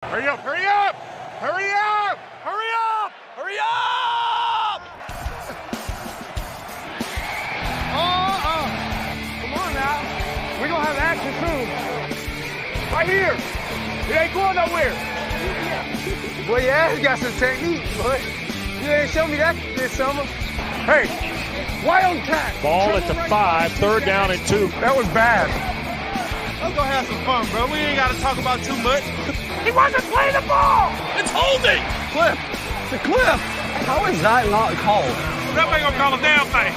Hurry up! Hurry up! Hurry up! Hurry up! Hurry up! Come on now. We're going to have action soon. Right here. It ain't going nowhere. Boy, yeah, you got some technique, boy. You ain't show me that this summer. Hey, wildcat. Ball at the 5, third down and 2. That was bad. Let's go have some fun, bro. We ain't got to talk about too much. He wasn't playing the ball. It's holding. Cliff. It's a cliff. How is that not called? That ain't gonna call a damn thing.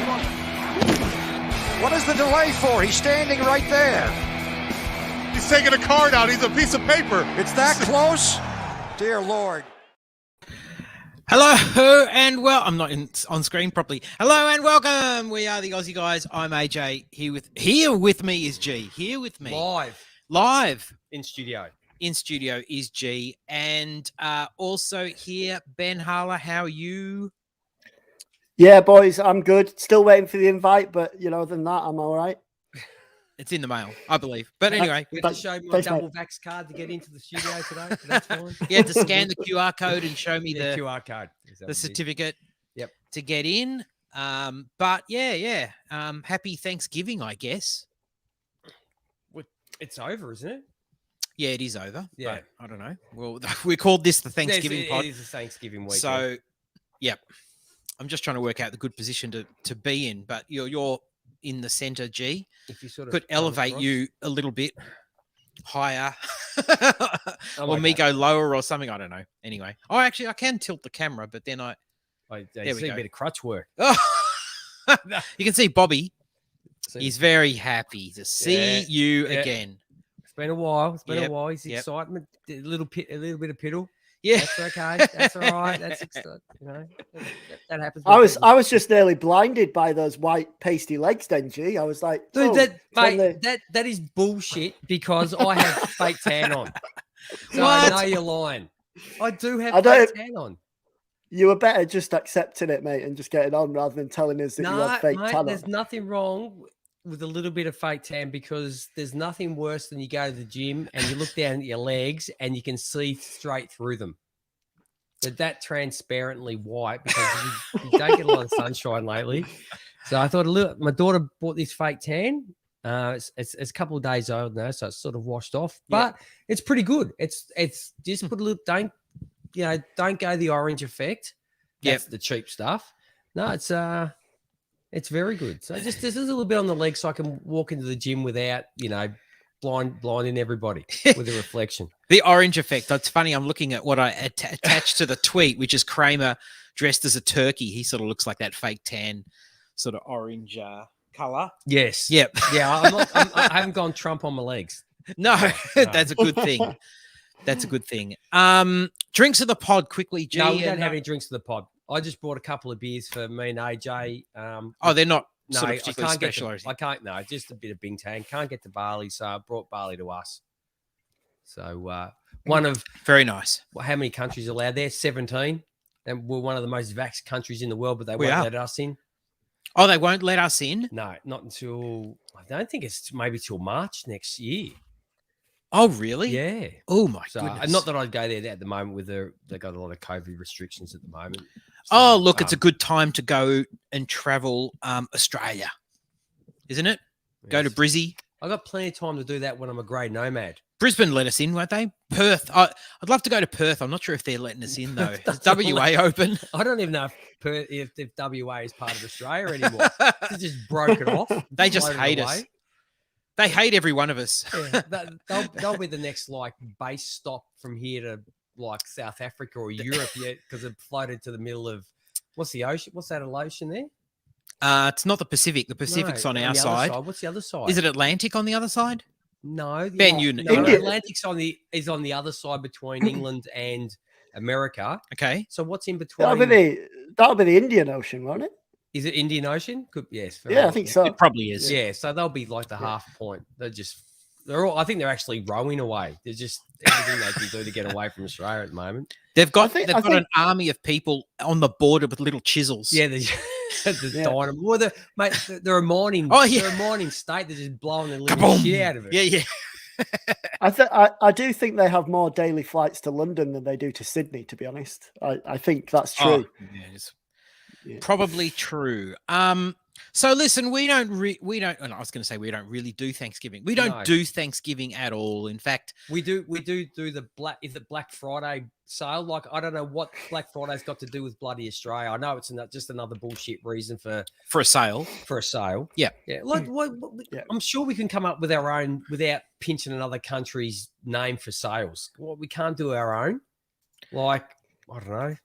What is the delay for? He's standing right there. He's taking a card out. He's a piece of paper. It's that close? Dear Lord. Hello and I'm not on screen properly. Hello and welcome. We are the Aussie guys. I'm AJ. Here with me is G. Here with me live in studio. In studio is G, and also here Ben Harler. How are you? Yeah, boys, I'm good. Still waiting for the invite, but other than that, I'm all right. It's in the mail, I believe. But anyway, we had to show my double vax card to get into the studio today. So that's fine. You had to scan the QR code and show me the QR code, the certificate. Yep. To get in. But yeah. Happy Thanksgiving, I guess. It's over, isn't it? Yeah, it is over. Yeah. I don't know. Well, we called this the Thanksgiving pod. It is a Thanksgiving weekend. So, yep. I'm just trying to work out the good position to be in, but you're in the center, G. If you sort of could elevate you a little bit higher or okay. me go lower or something. I don't know. Anyway. Oh, actually, I can tilt the camera, but then I there we see go. a bit of crutch work. Oh. You can see Bobby. He's very happy to see you again. It's been a while. It's a while. He's excitement, a little bit of piddle. Yeah, that's okay. That's all right. That's that happens. I was just nearly blinded by those white pasty legs, then G. I was like, dude, that is bullshit because I have fake tan on. So I know you're lying. I do have fake tan on. You were better just accepting it, mate, and just getting on rather than telling us that you had fake tan on. There's nothing wrong with a little bit of fake tan because there's nothing worse than you go to the gym and you look down at your legs and you can see straight through them. But that transparently white because you don't get a lot of sunshine lately. So I thought my daughter bought this fake tan. It's a couple of days old now, so it's sort of washed off, but it's pretty good. It's just put a little, don't go the orange effect. That's the cheap stuff. No, it's very good. So just there's a little bit on the leg so I can walk into the gym without, blinding everybody with a reflection. The orange effect. That's funny. I'm looking at what I attached to the tweet, which is Kramer dressed as a turkey. He sort of looks like that fake tan sort of orange color. Yes. Yep. Yeah. I haven't gone Trump on my legs. No, that's a good thing. That's a good thing. Drinks of the pod quickly, G. No, we don't have any drinks of the pod. I just bought a couple of beers for me and AJ. They're not sort of I particularly can't special. I can't. No, just a bit of Bingtang. Can't get the barley, so I brought barley to us. So one of very nice. How many countries are allowed there? 17, and we're one of the most vaxxed countries in the world, but they won't let us in. Oh, they won't let us in? No, not until I don't think it's maybe till March next year. Oh, really? Yeah. Oh my goodness. Not that I'd go there at the moment with they got a lot of COVID restrictions at the moment. So, look, it's a good time to go and travel Australia, isn't it? Yes. Go to Brizzy. I got plenty of time to do that when I'm a grey nomad. Brisbane let us in, won't they? Perth. I'd love to go to Perth. I'm not sure if they're letting us in though. Is WA open? I don't even know if WA is part of Australia anymore. It's just broken off. They just hate us. They hate every one of us. Yeah, they'll be the next base stop from here to South Africa or Europe yet because it floated to the middle of what's the ocean? What's that ocean there? It's not the Pacific. The Pacific's on our side. What's the other side? Is it Atlantic on the other side? No, Ben, Atlantic's is on the other side between England and America. Okay, so what's in between? That'll be the Indian Ocean, won't it? Is it Indian Ocean? Yes. Yeah, I think so. It probably is. Yeah, so they'll be like the half point. I think they're actually rowing away. They're just everything they can do to get away from Australia at the moment. They've got an army of people on the border with little chisels. Yeah, dynamite. Well, they're a mining. Oh yeah, they're a mining state. They're just blowing the little shit out of it. Yeah. I do think they have more daily flights to London than they do to Sydney, to be honest. I think that's true. Yeah. Probably true. So listen, we don't. And I was going to say we don't really do Thanksgiving. We don't do Thanksgiving at all. In fact, we do the Black Friday sale. Like, I don't know what Black Friday's got to do with bloody Australia. I know it's just another bullshit reason for a sale. Yeah. Like, I'm sure we can come up with our own without pinching another country's name for sales. Well, we can't do our own. Like, I don't know.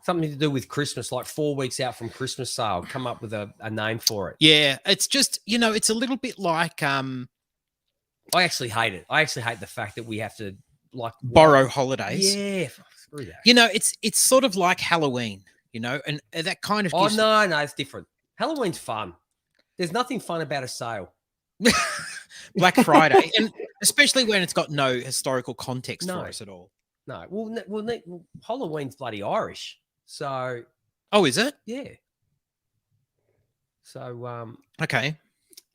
Something to do with Christmas, like 4 weeks out from Christmas sale, come up with a name for it. Yeah, it's just, it's a little bit like I actually hate it. I actually hate the fact that we have to borrow holidays. Yeah, screw that. It's sort of like Halloween, and that kind of gives... no, it's different. Halloween's fun. There's nothing fun about a sale. Black Friday, and especially when it's got no historical context for us at all. No, well, Halloween's bloody Irish. So, is it? Yeah. So, okay,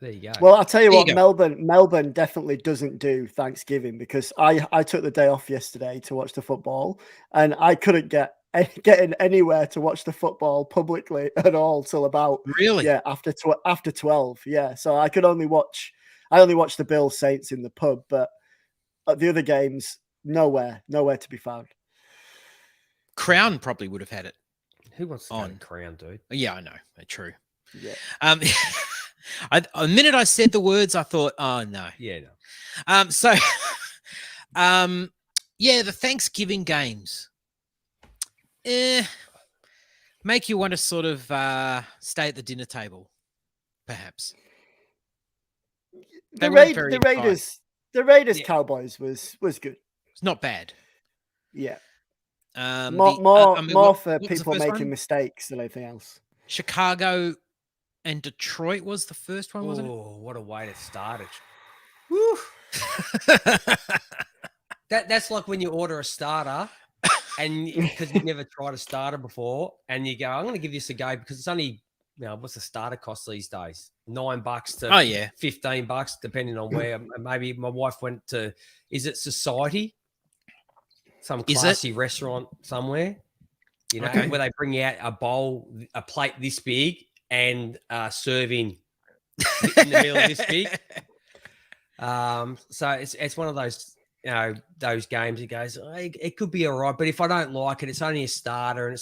there you go. Well, I'll tell you what, Melbourne definitely doesn't do Thanksgiving because I took the day off yesterday to watch the football, and I couldn't get in anywhere to watch the football publicly at all till about after 12. Yeah, so I only watched the Bills Saints in the pub, but at the other games, nowhere to be found. Crown probably would have had it. Who wants to go to Crown, dude? Yeah, I know. True. Yeah. The minute I said the words, I thought, oh no. Yeah, no. So, the Thanksgiving games, make you want to sort of stay at the dinner table, perhaps. The Raiders Cowboys was good. It's not bad. Yeah. More for people making mistakes than anything else. Chicago and Detroit was the first one, wasn't it? Oh, what a way to start it. Woo. That's like when you order a starter and because you've never tried a starter before and you go, I'm going to give this a go because it's only, what's the starter cost these days? $9 to $15, depending on where. Maybe my wife went to, is it Society? Some classy restaurant somewhere, where they bring out a plate this big and serving in the middle of this big. So it's one of those, those games. It goes, it could be all right, but if I don't like it, it's only a starter, and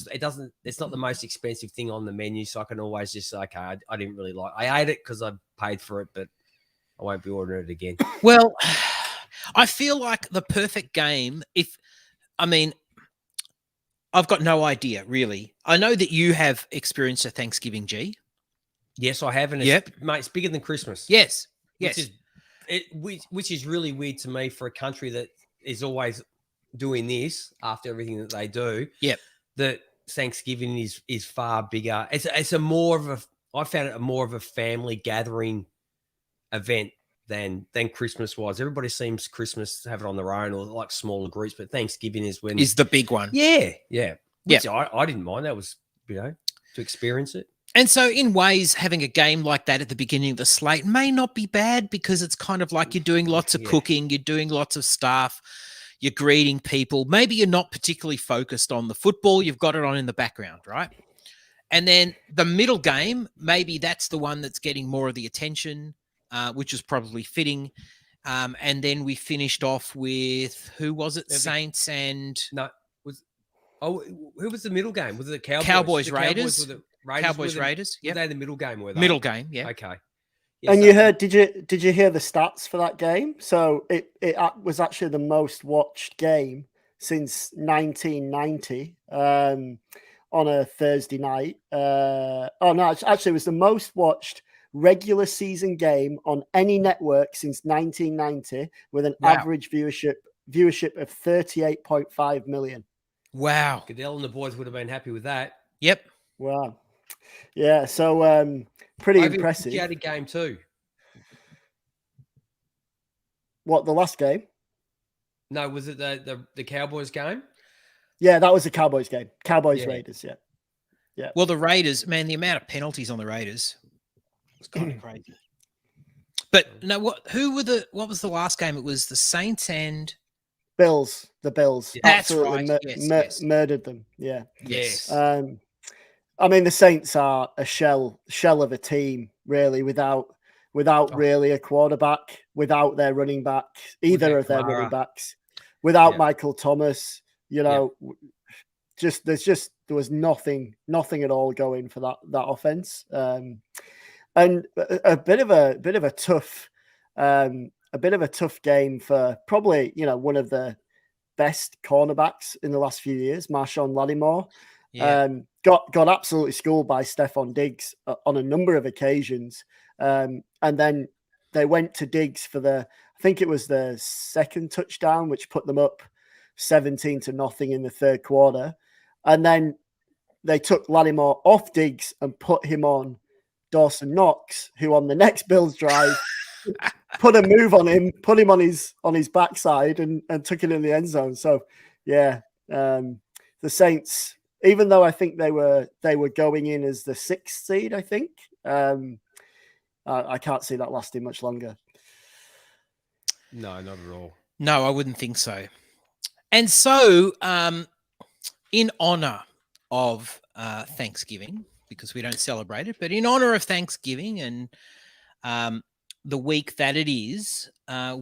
it's not the most expensive thing on the menu, so I can always just say, okay, I didn't really like. I ate it because I paid for it, but I won't be ordering it again. Well, I feel like the perfect game I've got no idea, really. I know that you have experienced a Thanksgiving, G. Yes, I have. And it's bigger than Christmas. Yes. Which is really weird to me for a country that is always doing this after everything that they do. Yep. That Thanksgiving is far bigger. I found it more of a family gathering event than Christmas was. Everybody seems Christmas to have it on their own or like smaller groups, but Thanksgiving is the big one. Yeah. Which I didn't mind. That was, to experience it. And so in ways, having a game like that at the beginning of the slate may not be bad because it's kind of like you're doing lots of cooking, you're doing lots of stuff, you're greeting people. Maybe you're not particularly focused on the football. You've got it on in the background, right? And then the middle game, maybe that's the one that's getting more of the attention, which is probably fitting. And then we finished off with, who was it? Saints and... No, who was the middle game? Was it the Cowboys? Cowboys, Raiders. Cowboys, Raiders. Yeah, were they the middle game? Were they? Middle game, yeah. Okay. Yeah, and you heard? Did you hear the stats for that game? So it was actually the most watched game since 1990 on a Thursday night. Actually, it was the most watched regular season game on any network since 1990, with an average viewership of 38.5 million. Wow. Goodell and the boys would have been happy with that. Yep. Wow. Yeah, so pretty impressive. You had a game too. What, the last game? No, was it the Cowboys game? Yeah, that was the Cowboys game. Raiders, yeah. Well, the Raiders, man, the amount of penalties on the Raiders was kind of crazy. But no, what was the last game? It was the Saints and Bills. The Bills That's absolutely right. Yes. murdered them. Yeah. Yes. I mean, the Saints are a shell of a team, really, without really a quarterback, without their running back, either of their running backs, without Michael Thomas. You know, there was nothing at all going for that offense, and a bit of a tough game for probably one of the best cornerbacks in the last few years, Marshawn Lattimore. Got absolutely schooled by Stephon Diggs on a number of occasions, and then they went to Diggs for I think it was the second touchdown, which put them up 17-0 in the third quarter, and then they took Lattimore off Diggs and put him on Dawson Knox, who on the next Bills drive put a move on him, put him on his backside and took it in the end zone. So the Saints, even though I think they were going in as the 6th seed, I think I can't see that lasting much longer. No, not at all. No, I wouldn't think so. And so, in honor of Thanksgiving, because we don't celebrate it, but in honor of Thanksgiving and the week that it is,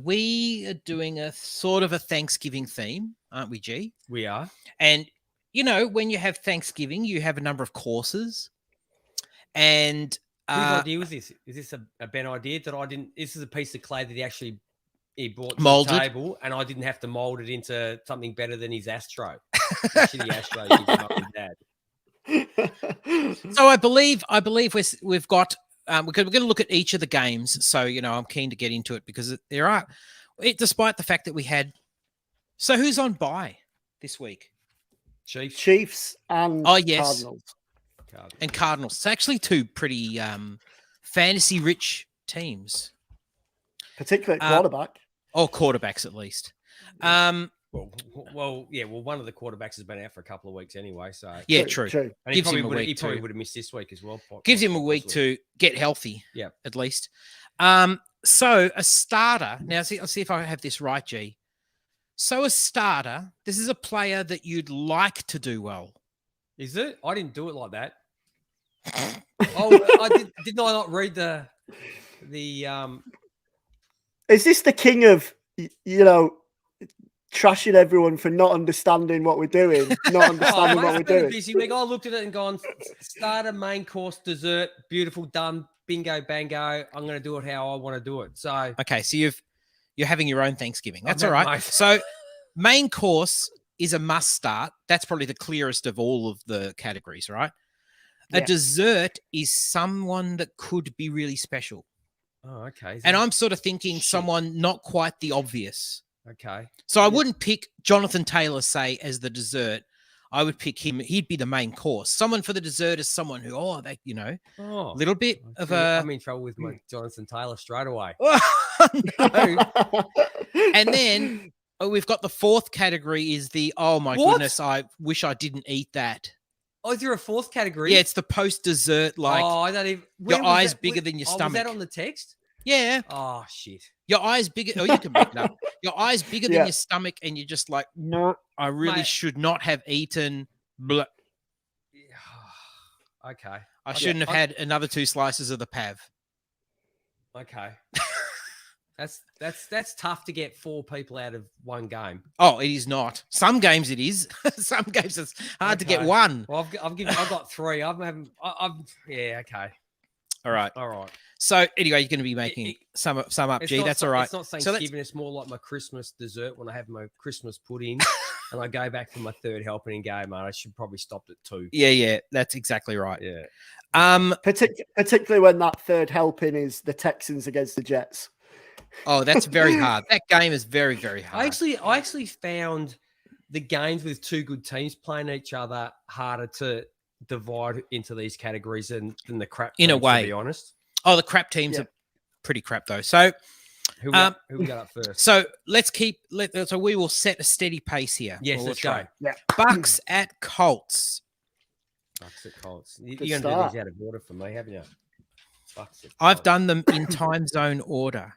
we are doing a sort of a Thanksgiving theme, aren't we, G? We are. And, when you have Thanksgiving, you have a number of courses. And whose idea was this? Is this a Ben idea that I didn't? This is a piece of clay that he brought to the table, and I didn't have to mold it into something better than his Astro. Shitty Astro he gave up his dad. So I believe we've got we're going to look at each of the games. So I'm keen to get into it because there are, despite the fact that we had. So who's on bye this week? Chiefs and Cardinals. And Cardinals. It's actually two pretty fantasy rich teams, particularly quarterback. Quarterbacks at least. Well, one of the quarterbacks has been out for a couple of weeks anyway. So true. And he probably would have missed this week as well. Gives him a week to get healthy. Yeah, at least. So a starter. Now, I'll see if I have this right, G. So a starter. This is a player that you'd like to do well. Is it? I didn't do it like that. I did not read the. Is this the king of trashing everyone for not understanding what we're doing? Not understanding what we're doing. Busy week. I looked at it and gone, starter, main course, dessert, beautiful, done, bingo, bango. I'm going to do it how I want to do it. So okay, so you're having your own Thanksgiving. That's all right. So main course is a must start. That's probably the clearest of all of the categories, right? Yeah. A dessert is someone that could be really special. Oh, okay. And I'm sort of thinking someone not quite the obvious. Okay. So I wouldn't pick Jonathan Taylor, say, as the dessert. I would pick him. He'd be the main course. Someone for the dessert is someone who, a little bit of a... I'm in trouble with my Jonathan Taylor straight away. No. And then we've got the fourth category is the, oh my goodness, I wish I didn't eat that. Oh, is there a fourth category? Yeah, it's the post-dessert, like I don't even... your eyes bigger than your stomach. Was that on the text? Yeah. Oh, shit. Your eyes bigger... Oh, you can make it up. Your eyes bigger than your stomach, and you're just like, no, I really should not have eaten... Blah. Okay. I shouldn't have had another 2 slices of the Pav. Okay. That's tough to get 4 people out of one game. Oh, it is not. Some games it is. Some games it's hard to get one. Well, I've got 3. Yeah. Okay. All right. So anyway, you're going to be making some up, G. That's all right. It's not Thanksgiving. It's more like my Christmas dessert when I have my Christmas pudding and I go back for my 3rd helping and go, mate, I should probably stop at 2. Yeah. That's exactly right. Yeah. Particularly when that 3rd helping is the Texans against the Jets. Oh, that's very hard. That game is very, very hard. I actually found the games with 2 good teams playing each other harder to divide into these categories than the crap teams, in a way, to be honest. Oh, the crap teams are pretty crap though. So who we got up first? So so we will set a steady pace here. Yes, let's go. Yeah. Bucks at Colts. Bucks at Colts. You're going to do these out of order for me, haven't you? I've done them in time zone order.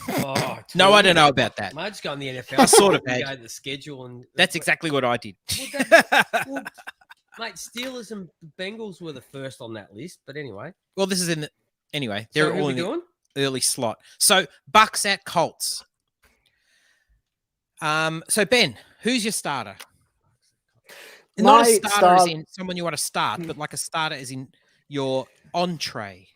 Oh, No, I don't know about that. I just go on the NFL. I sort of and had. go to the schedule, and That's exactly what I did. Well, mate, Steelers and Bengals were the first on that list, but anyway. Well, this is in the anyway. So They're who all we in the doing? early slot. So Bucks at Colts. So Ben, who's your starter? Not a starter as in someone you want to start, but like a starter as in your entree.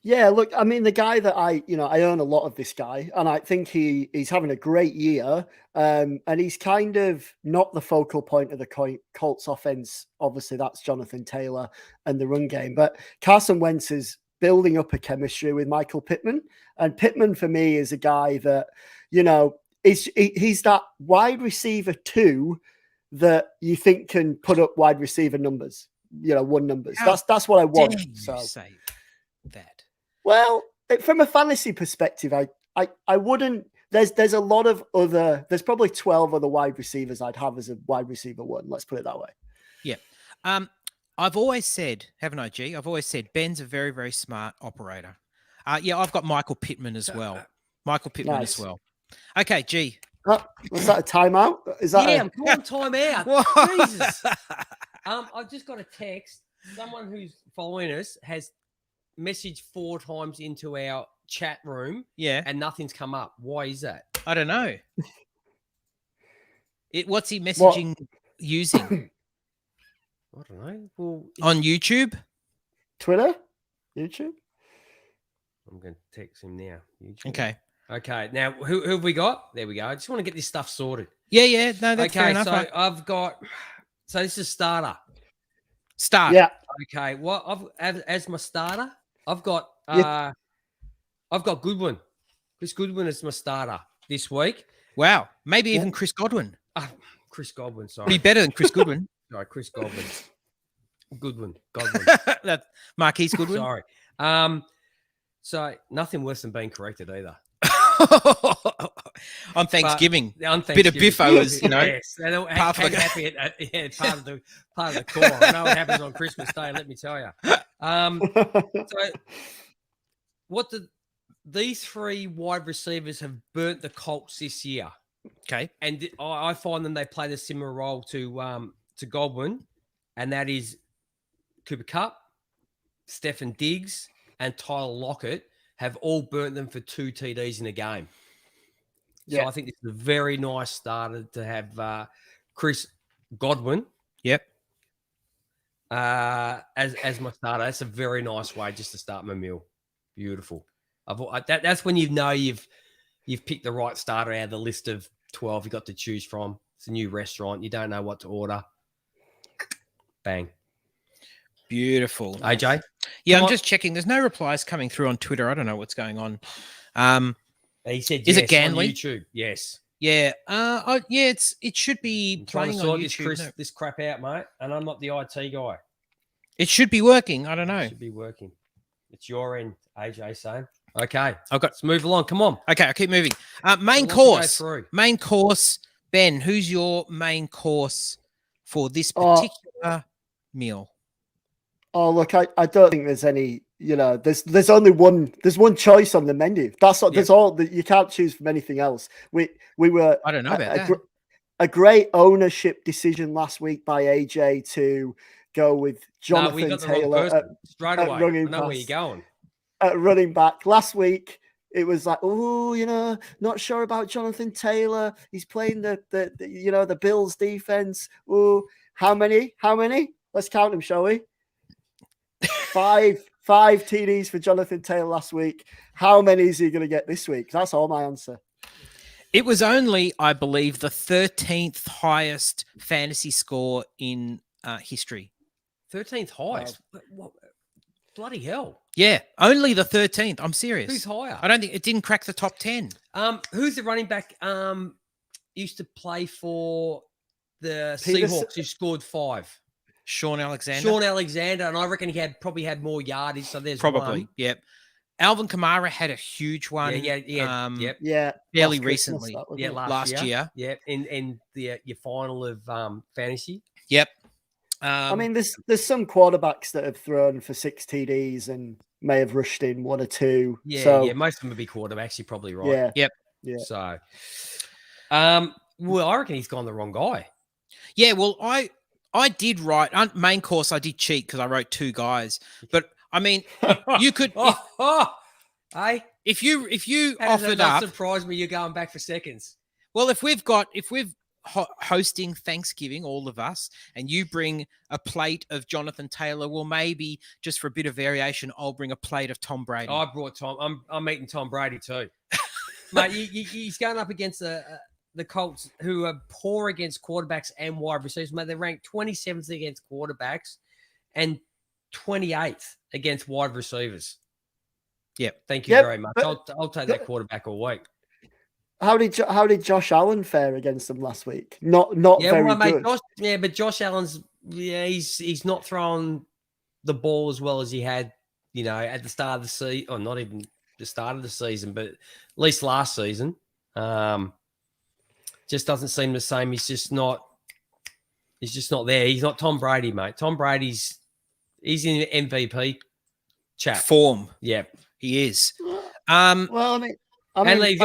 Yeah, look, I mean, the guy that I own a lot of this guy, and I think he's having a great year. And he's kind of not the focal point of the Colts offense. Obviously, that's Jonathan Taylor and the run game. But Carson Wentz is building up a chemistry with Michael Pittman. And Pittman, for me, is a guy that, he's that wide receiver 2 that you think can put up wide receiver numbers, 1 numbers. That's what I want. So say that. Well, from a fantasy perspective, I wouldn't. There's a lot of other. There's probably 12 other wide receivers I'd have as a wide receiver 1. Let's put it that way. Yeah. I've always said, haven't I, G? I've always said Ben's a very, very smart operator. Yeah, I've got Michael Pittman as well. As well. Okay, G. Was that a timeout? Is that? Yeah, I'm calling timeout. Jesus. I've just got a text. Someone who's following us has messaged 4 times into our chat room. Yeah. And nothing's come up. Why is that? I don't know. What's he messaging using? I don't know. Well, on YouTube? Twitter? YouTube? I'm going to text him now. YouTube. Okay. Now, who have we got? There we go. I just want to get this stuff sorted. Yeah. No, that's fair enough. So I've got. So this is starter. Yeah. Okay. Well, as my starter, I've got Goodwin. Chris Goodwin is my starter this week. Wow. Maybe even Chris Godwin. Chris Godwin. Sorry. Be better than Chris Goodwin. Sorry, Chris Godwin. Godwin. That's Marquise Goodwin. Sorry. So nothing worse than being corrected either. On Thanksgiving. Bit of biffo is, yes. Part of the core. I know what happens on Christmas Day, let me tell you. So these 3 wide receivers have burnt the Colts this year. Okay. And I find them, they played a similar role to Godwin, and that is Cooper Kupp, Stephen Diggs, and Tyler Lockett have all burnt them for 2 TDs in a game. So I think this is a very nice starter to have Chris Godwin. Yep. As my starter. That's a very nice way just to start my meal. Beautiful. That's when you've picked the right starter out of the list of 12 you got to choose from. It's a new restaurant. You don't know what to order. Bang. Beautiful. AJ? Yeah, I'm just checking. There's no replies coming through on Twitter. I don't know what's going on. He said is yes it Ganley? On YouTube. Yes. Yeah. It should be playing on YouTube. This crap out, mate. And I'm not the IT guy. It should be working. I don't know. It should be working. It's your end, AJ saying. Okay. Let's move along. Come on. Okay, I'll keep moving. Main course. Ben, who's your main course for this particular meal? Oh, look, I don't think there's any, there's only one choice on the menu. That's all, there's all that you can't choose from anything else. We were, I don't know about that. A great ownership decision last week by AJ to go with Jonathan Taylor straight away. I know where you're going. At running back. Last week, it was like, not sure about Jonathan Taylor. He's playing the Bills defense. Oh, how many? Let's count them, shall we? 5 TDs for Jonathan Taylor last week. How many is he going to get this week? That's all my answer. It was only, I believe, the 13th highest fantasy score in history. 13th highest? What? Bloody hell. Yeah, only the 13th. I'm serious. Who's higher? I don't think it didn't crack the top 10. Who's the running back used to play for the Seahawks who scored 5? Sean Alexander, and I reckon he probably had more yardage. So there's probably one. Yep. Alvin Kamara had a huge one. Yeah. Fairly recently. Last year. Yeah, in your final of fantasy. Yep. I mean, there's some quarterbacks that have thrown for 6 TDs and may have rushed in one or two. Yeah, so, yeah. Most of them would be quarterbacks. You're probably right. Yeah. Yep. So, well, I reckon he's gone the wrong guy. Yeah, well, I did write main course. I did cheat because I wrote 2 guys, but I mean, you could Hey, if you how does that offered not up. surprise me? You're going back for seconds. Well, if we're hosting Thanksgiving, all of us, and you bring a plate of Jonathan Taylor, well, maybe just for a bit of variation, I'll bring a plate of Tom Brady. I brought Tom. I'm eating Tom Brady too, mate. He's going up against the Colts, who are poor against quarterbacks and wide receivers. Mate, they're ranked 27th against quarterbacks and 28th against wide receivers. Yep. Thank you very much. I'll take that quarterback all week. How did Josh Allen fare against them last week? Not very good. But Josh Allen's he's not throwing the ball as well as he had, at the start of the season, or not even the start of the season, but at least last season. Just doesn't seem the same. He's just not there. He's not Tom Brady, mate. Tom Brady's in MVP chat form. Yeah, he is. Well, I mean,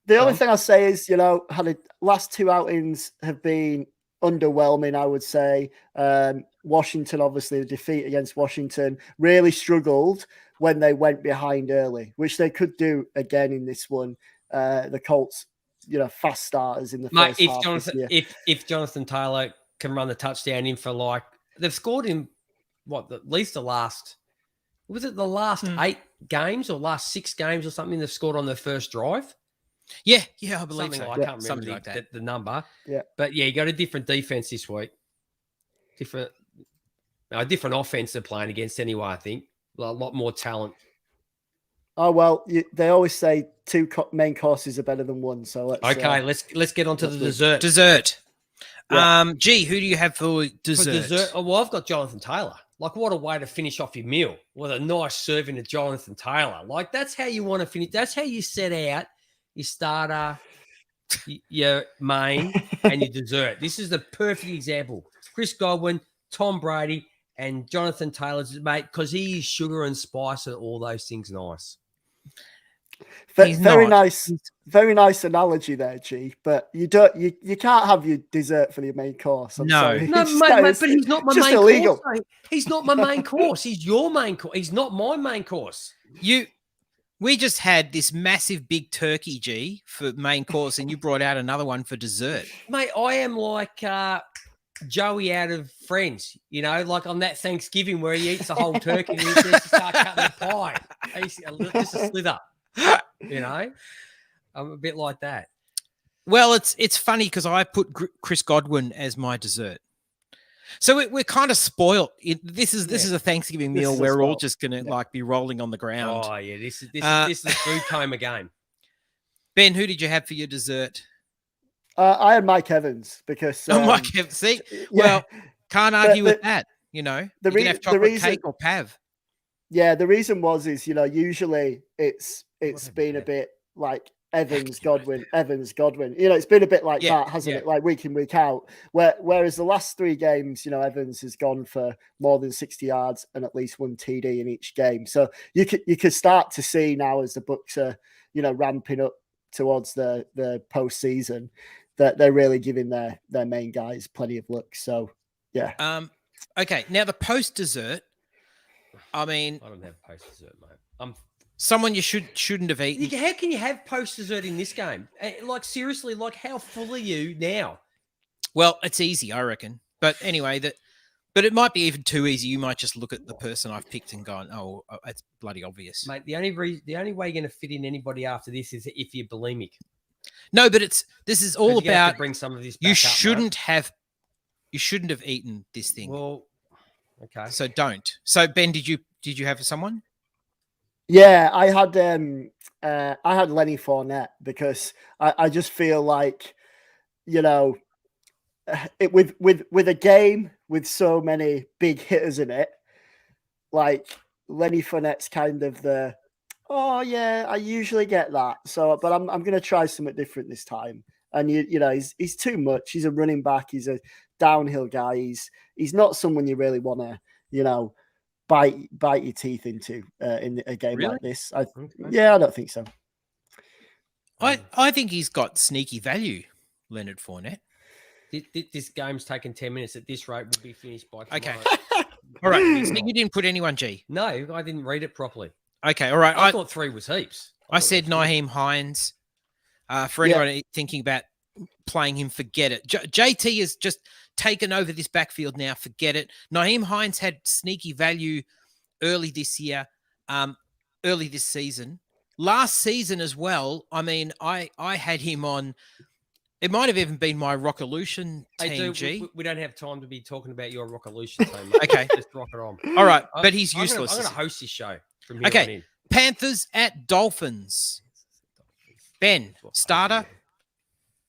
the only thing I'll say is, had the last 2 outings have been underwhelming, I would say. Washington, obviously, the defeat against Washington, really struggled when they went behind early, which they could do again in this one. The Colts, fast starters in the first half. If Jonathan Taylor can run the touchdown in for they've scored in at least the last 8 games or last 6 games or something they've scored on their first drive. Yeah, I believe something so. I can't remember the number. Yeah, but you got a different defense this week. Different offense they're playing against anyway. I think a lot more talent. Oh well, they always say 2 main courses are better than 1. So let's get on to the dessert. Dessert. Yeah. Who do you have for dessert? For dessert, I've got Jonathan Taylor. What a way to finish off your meal with a nice serving of Jonathan Taylor. That's how you want to finish. That's how you set out your starter, your main, and your dessert. This is the perfect example. Chris Godwin, Tom Brady, and Jonathan Taylor's mate, because he is sugar and spice and all those things nice. Very nice analogy there, G. But you can't have your dessert for your main course. I'm sorry. No, mate, but he's not my main illegal. course. Mate. He's not my main course. He's your main course. He's not my main course. We just had this massive big turkey, G, for main course, and you brought out another one for dessert. Mate, I am like Joey out of Friends, like on that Thanksgiving where he eats the whole turkey and he says to start cutting the pie. Just a slither, I'm a bit like that. Well, it's funny because I put Chris Godwin as my dessert. So we're kind of spoiled. This is a Thanksgiving meal where we're all just going to be rolling on the ground. Oh yeah, this is the food coma game. Ben, who did you have for your dessert? I had Mike Evans because Mike Evans. See, well, can't argue with that. You can have chocolate cake or Pav. Yeah, the reason is usually it's been a bit like Evans, Godwin. It's been a bit like that, hasn't it? Like week in, week out. Whereas the last 3 games, Evans has gone for more than 60 yards and at least 1 TD in each game. So you could start to see now as the Bucs are, ramping up towards the postseason that they're really giving their main guys plenty of looks. So yeah. Okay. Now the post dessert. I mean, I don't have post dessert, mate. Someone you shouldn't have eaten. How can you have post dessert in this game? Seriously, how full are you now? Well, it's easy, I reckon. But anyway, but it might be even too easy. You might just look at the person I've picked and gone, "Oh, it's bloody obvious." Mate, the only way you're going to fit in anybody after this is if you're bulimic. No, but this is all about to bring some of this. You shouldn't have eaten this thing. Well, okay. So don't. So Ben, did you have someone? Yeah, I had Lenny Fournette because I just feel like, with a game with so many big hitters in it, like Lenny Fournette's kind of oh yeah, I usually get that. So, but I'm going to try something different this time. And he's too much. He's a running back. He's a downhill guy. He's not someone you really want to, bite your teeth into in a game Really? like this. Okay. Yeah, I don't think so. I think he's got sneaky value, Leonard Fournette. This game's taken 10 minutes. At this rate, we'll be finished by tomorrow. Okay. All right. So you didn't put anyone, G. No, I didn't read it properly. Okay. All right. I thought 3 was heaps. I said Nyheim Hines. For anyone thinking about playing him, forget it. JT has just taken over this backfield now. Forget it. Nyheim Hines had sneaky value early this year, early this season. Last season as well. I mean, I had him on. It might have even been my Rockolution team, G. We don't have time to be talking about your Rockolution team. Okay. Just rock it on. All right. But he's useless. I'm going to host this show from here on in. Panthers at Dolphins. Ben, starter?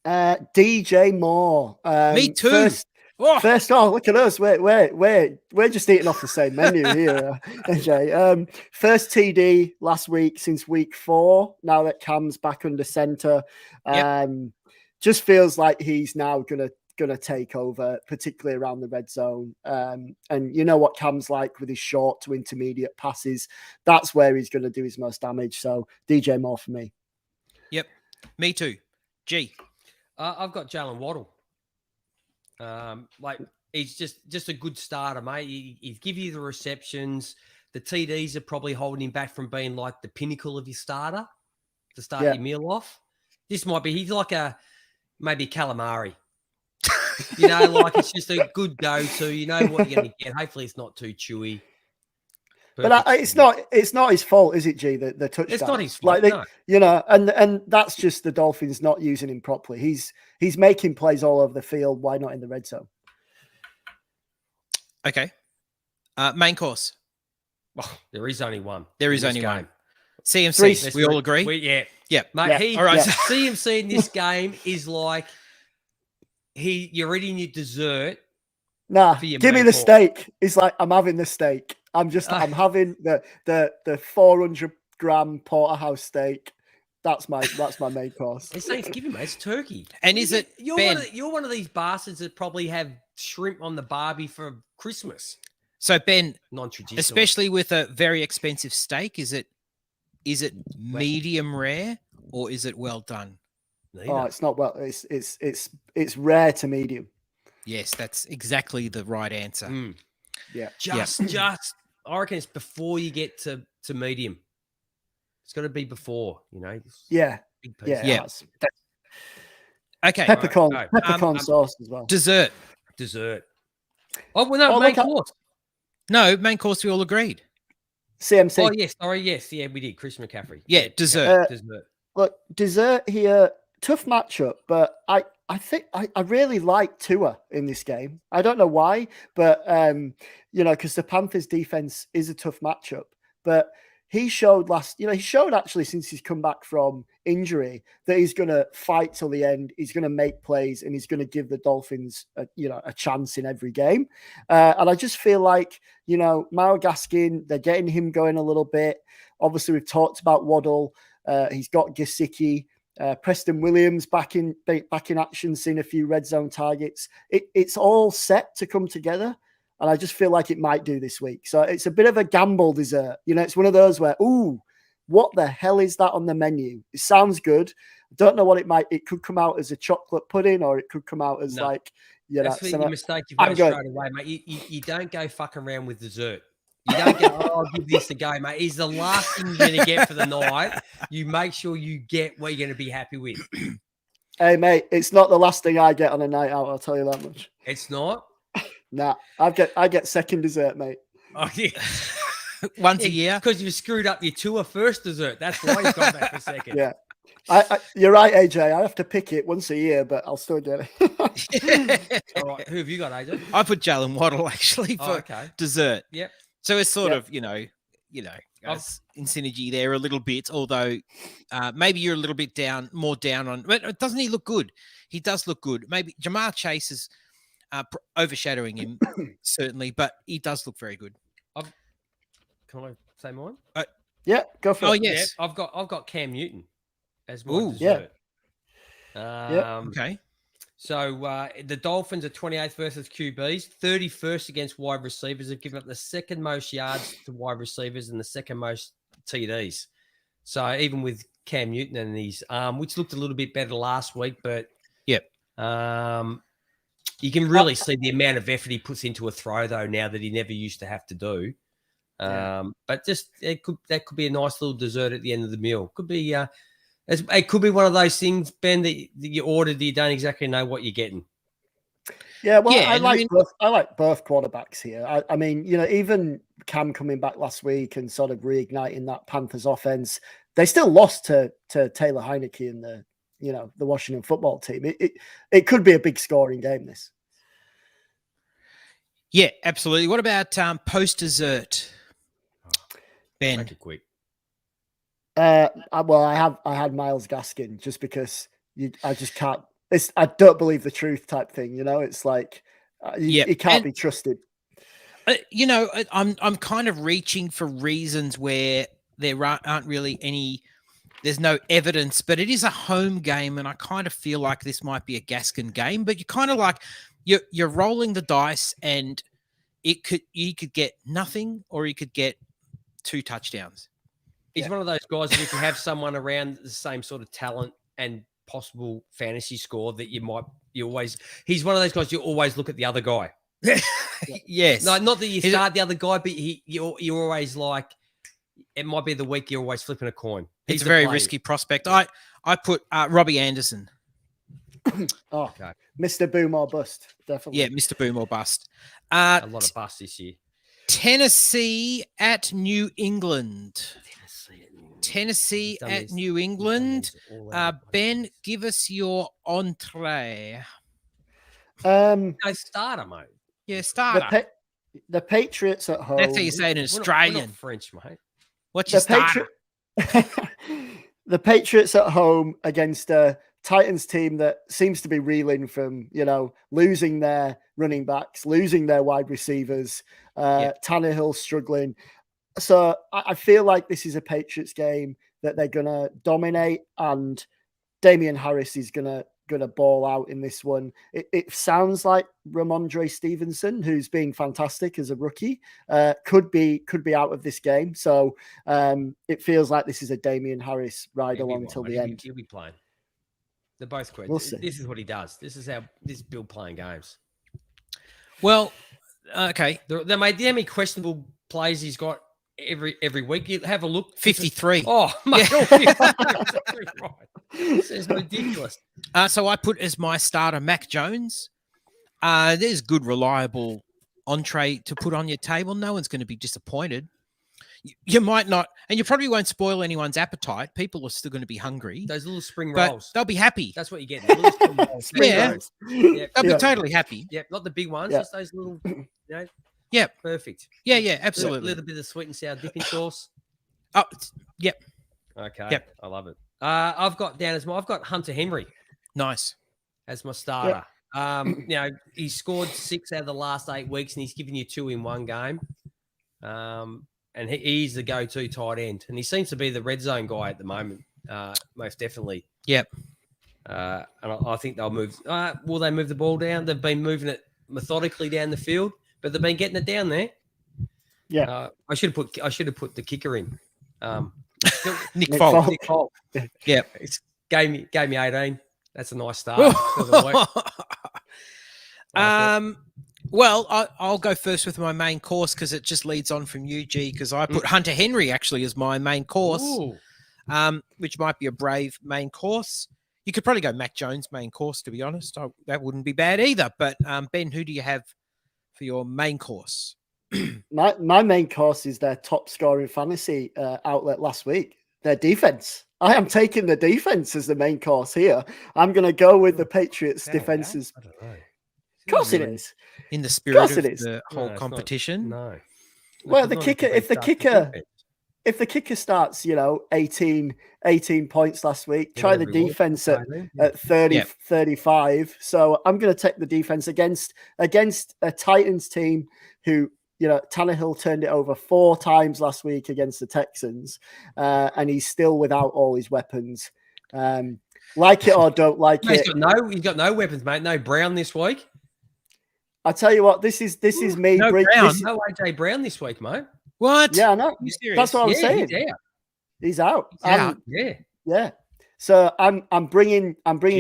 DJ Moore. Me too. First, look at us. We're just eating off the same menu here, AJ. First TD last week since week 4. Now that Cam's back under center, just feels like he's now gonna take over, particularly around the red zone. And you know what Cam's like with his short to intermediate passes. That's where he's gonna do his most damage. So DJ Moore for me. Yep, me too. G. I've got Jalen Waddle. He's just a good starter, mate. He'd give you the receptions. The TDs are probably holding him back from being like the pinnacle of your starter to start your meal off. This might be, he's like maybe calamari. It's just a good go-to. You know what you're going to get. Hopefully it's not too chewy. But it's not his fault, is it, G? The touchdown. It's not his fault. No. And that's just the Dolphins not using him properly. He's making plays all over the field. Why not in the red zone? Okay. Main course. Oh, there is only one. There is only one. CMC. We all agree. Yeah, mate. All right. CMC in this game is like you're eating your dessert. Nah, give me the steak. He's like, I'm having the steak. I'm having the 400-gram porterhouse steak. That's my main course. It's Thanksgiving, mate. It's turkey. And is it you're one of these bastards that probably have shrimp on the barbie for Christmas. So Ben, non-traditional, especially with a very expensive steak, is it medium rare or is it well done? Neither. Oh, it's not well. It's rare to medium. Yes, that's exactly the right answer. Mm. Yeah. I reckon it's before you get to medium. It's got to be before, Yeah. Big piece. Yeah. Okay. Peppercorn sauce as well. Dessert. Oh, well, no, main course. No, main course, we all agreed. CMC. Oh, yes. Sorry, yes. Yeah, we did. Chris McCaffrey. Yeah, dessert. Dessert. Look, dessert here, tough matchup, but I think I really like Tua in this game. I don't know why, but, because the Panthers defense is a tough matchup, but he showed actually since he's come back from injury that he's going to fight till the end. He's going to make plays and he's going to give the Dolphins a chance in every game. And I just feel like, Myles Gaskin, they're getting him going a little bit. Obviously, we've talked about Waddle. He's got Gesicki. Preston Williams back in action, seeing a few red zone targets. It's all set to come together. And I just feel like it might do this week. So it's a bit of a gamble dessert. It's one of those where, what the hell is that on the menu? It sounds good. I don't know what it could come out as a chocolate pudding or it could come out as that's the mistake you've got straight away, mate. You don't go fucking around with dessert. You don't go, I'll give this a go, mate. It's the last thing you're going to get for the night. You make sure you get what you're going to be happy with. Hey, mate, it's not the last thing I get on a night out, I'll tell you that much. It's not? Nah, I get second dessert, mate. Oh, yeah. Once a year? Because you screwed up your tour first dessert. That's why you got that for second. Yeah. You're right, AJ. I have to pick it once a year, but I'll still get it. All right. Who have you got, AJ? I put Jalen Waddle, actually, for dessert. Yep. So it's sort of, in synergy there a little bit, although maybe you're a little bit more down on, but doesn't he look good? He does look good. Maybe Jamar Chase is overshadowing him, certainly, but he does look very good. Can I say mine? Yeah, go for it. Oh, yes. Yeah, I've got Cam Newton as my dessert. Yeah. Okay. So the Dolphins are 28th versus QBs, 31st against wide receivers. Have given up the second most yards to wide receivers and the second most TDs. So even with Cam Newton and his arm, which looked a little bit better last week, but Yep. You can really see the amount of effort he puts into a throw, though, now that he never used to have to do. But just that could be a nice little dessert at the end of the meal. Could be it could be one of those things, Ben, that you ordered, you don't exactly know what you're getting. Yeah, well, I like both quarterbacks here. I mean, even Cam coming back last week and sort of reigniting that Panthers offense, they still lost to Taylor Heineke and the Washington football team. It could be a big scoring game, this. Yeah, absolutely. What about post dessert, Ben? Make it quick. I had Myles Gaskin just because I just can't. I don't believe the truth type thing. It's like he can't be trusted. I'm kind of reaching for reasons where there aren't really any. There's no evidence, but it is a home game, and I kind of feel like this might be a Gaskin game. But you kind of like you're rolling the dice, and you could get nothing, or you could get 2 touchdowns. He's one of those guys that if you have someone around the same sort of talent and possible fantasy score that he's one of those guys you always look at the other guy. Yes. No, not that you start the other guy, but you're always like, it might be the week you're always flipping a coin. It's a very risky prospect. I put Robbie Anderson. Okay. Mr. Boom or bust, definitely. Yeah, Mr. Boom or bust. A lot of bust this year. Tennessee at New England. Tennessee at New England. Ben, give us your entree. No, starter, mate. Yeah, starter. The Patriots at home. That's how you say it in Australian. We're not French, mate. What's your starter? The Patriots at home against a Titans team that seems to be reeling from, losing their running backs, losing their wide receivers, Tannehill struggling. So I feel like this is a Patriots game that they're going to dominate, and Damian Harris is going to ball out in this one. It sounds like Ramondre Stevenson, who's been fantastic as a rookie, could be out of this game. So it feels like this is a Damian Harris ride along till the end. He'll be playing. They're both good. We'll see. This is what he does. This is Bill playing games. Well, okay. There may be how many questionable plays he's got every week. You have a look. 53. Oh, mate. Yeah. This is ridiculous. So I put as my starter Mac Jones. There's good, reliable entree to put on your table. No one's going to be disappointed. You might not, and you probably won't spoil anyone's appetite. People are still going to be hungry. Those little spring but rolls. They'll be happy. That's what you get. Little spring rolls. They'll be totally happy. Yeah, not the big ones, just those little, Yeah. Perfect. Yeah, absolutely. A little bit of sweet and sour dipping sauce. Oh, yep. Okay. Yep. I love it. I've got Hunter Henry. Nice. As my starter. Yep. He scored 6 out of the last 8 weeks, and he's given you 2 in one game. And he's the go-to tight end, and he seems to be the red zone guy at the moment, most definitely. Yep. And I think they'll move. Will they move the ball down? They've been moving it methodically down the field, but they've been getting it down there. Yeah. I should have put the kicker in. Nick Folk. Nick Folk. Yeah. It's gave me 18. That's a nice start. Well, I'll go first with my main course because it just leads on from you, G, because I put Hunter Henry actually as my main course, which might be a brave main course. You could probably go Mac Jones main course, to be honest. That wouldn't be bad either. But Ben, who do you have for your main course? My main course is their top scoring fantasy outlet last week, their defense. I am taking the defense as the main course here. I'm going to go with the Patriots defenses. I don't know. Of course it is. In the spirit of it is. the whole competition. No. Well, if the kicker starts, 18 points last week, try the defense at 30, 35. So I'm going to take the defense against a Titans team who, Tannehill turned it over 4 times last week against the Texans, and he's still without all his weapons. Like it or don't like Mate, it. he's got no weapons, mate. No Brown this week. I tell you what, this is me. No Brown. No AJ Brown this week, mate. What? Yeah, I know. You serious? That's what I was saying. He's out. He's out. Yeah. So I'm bringing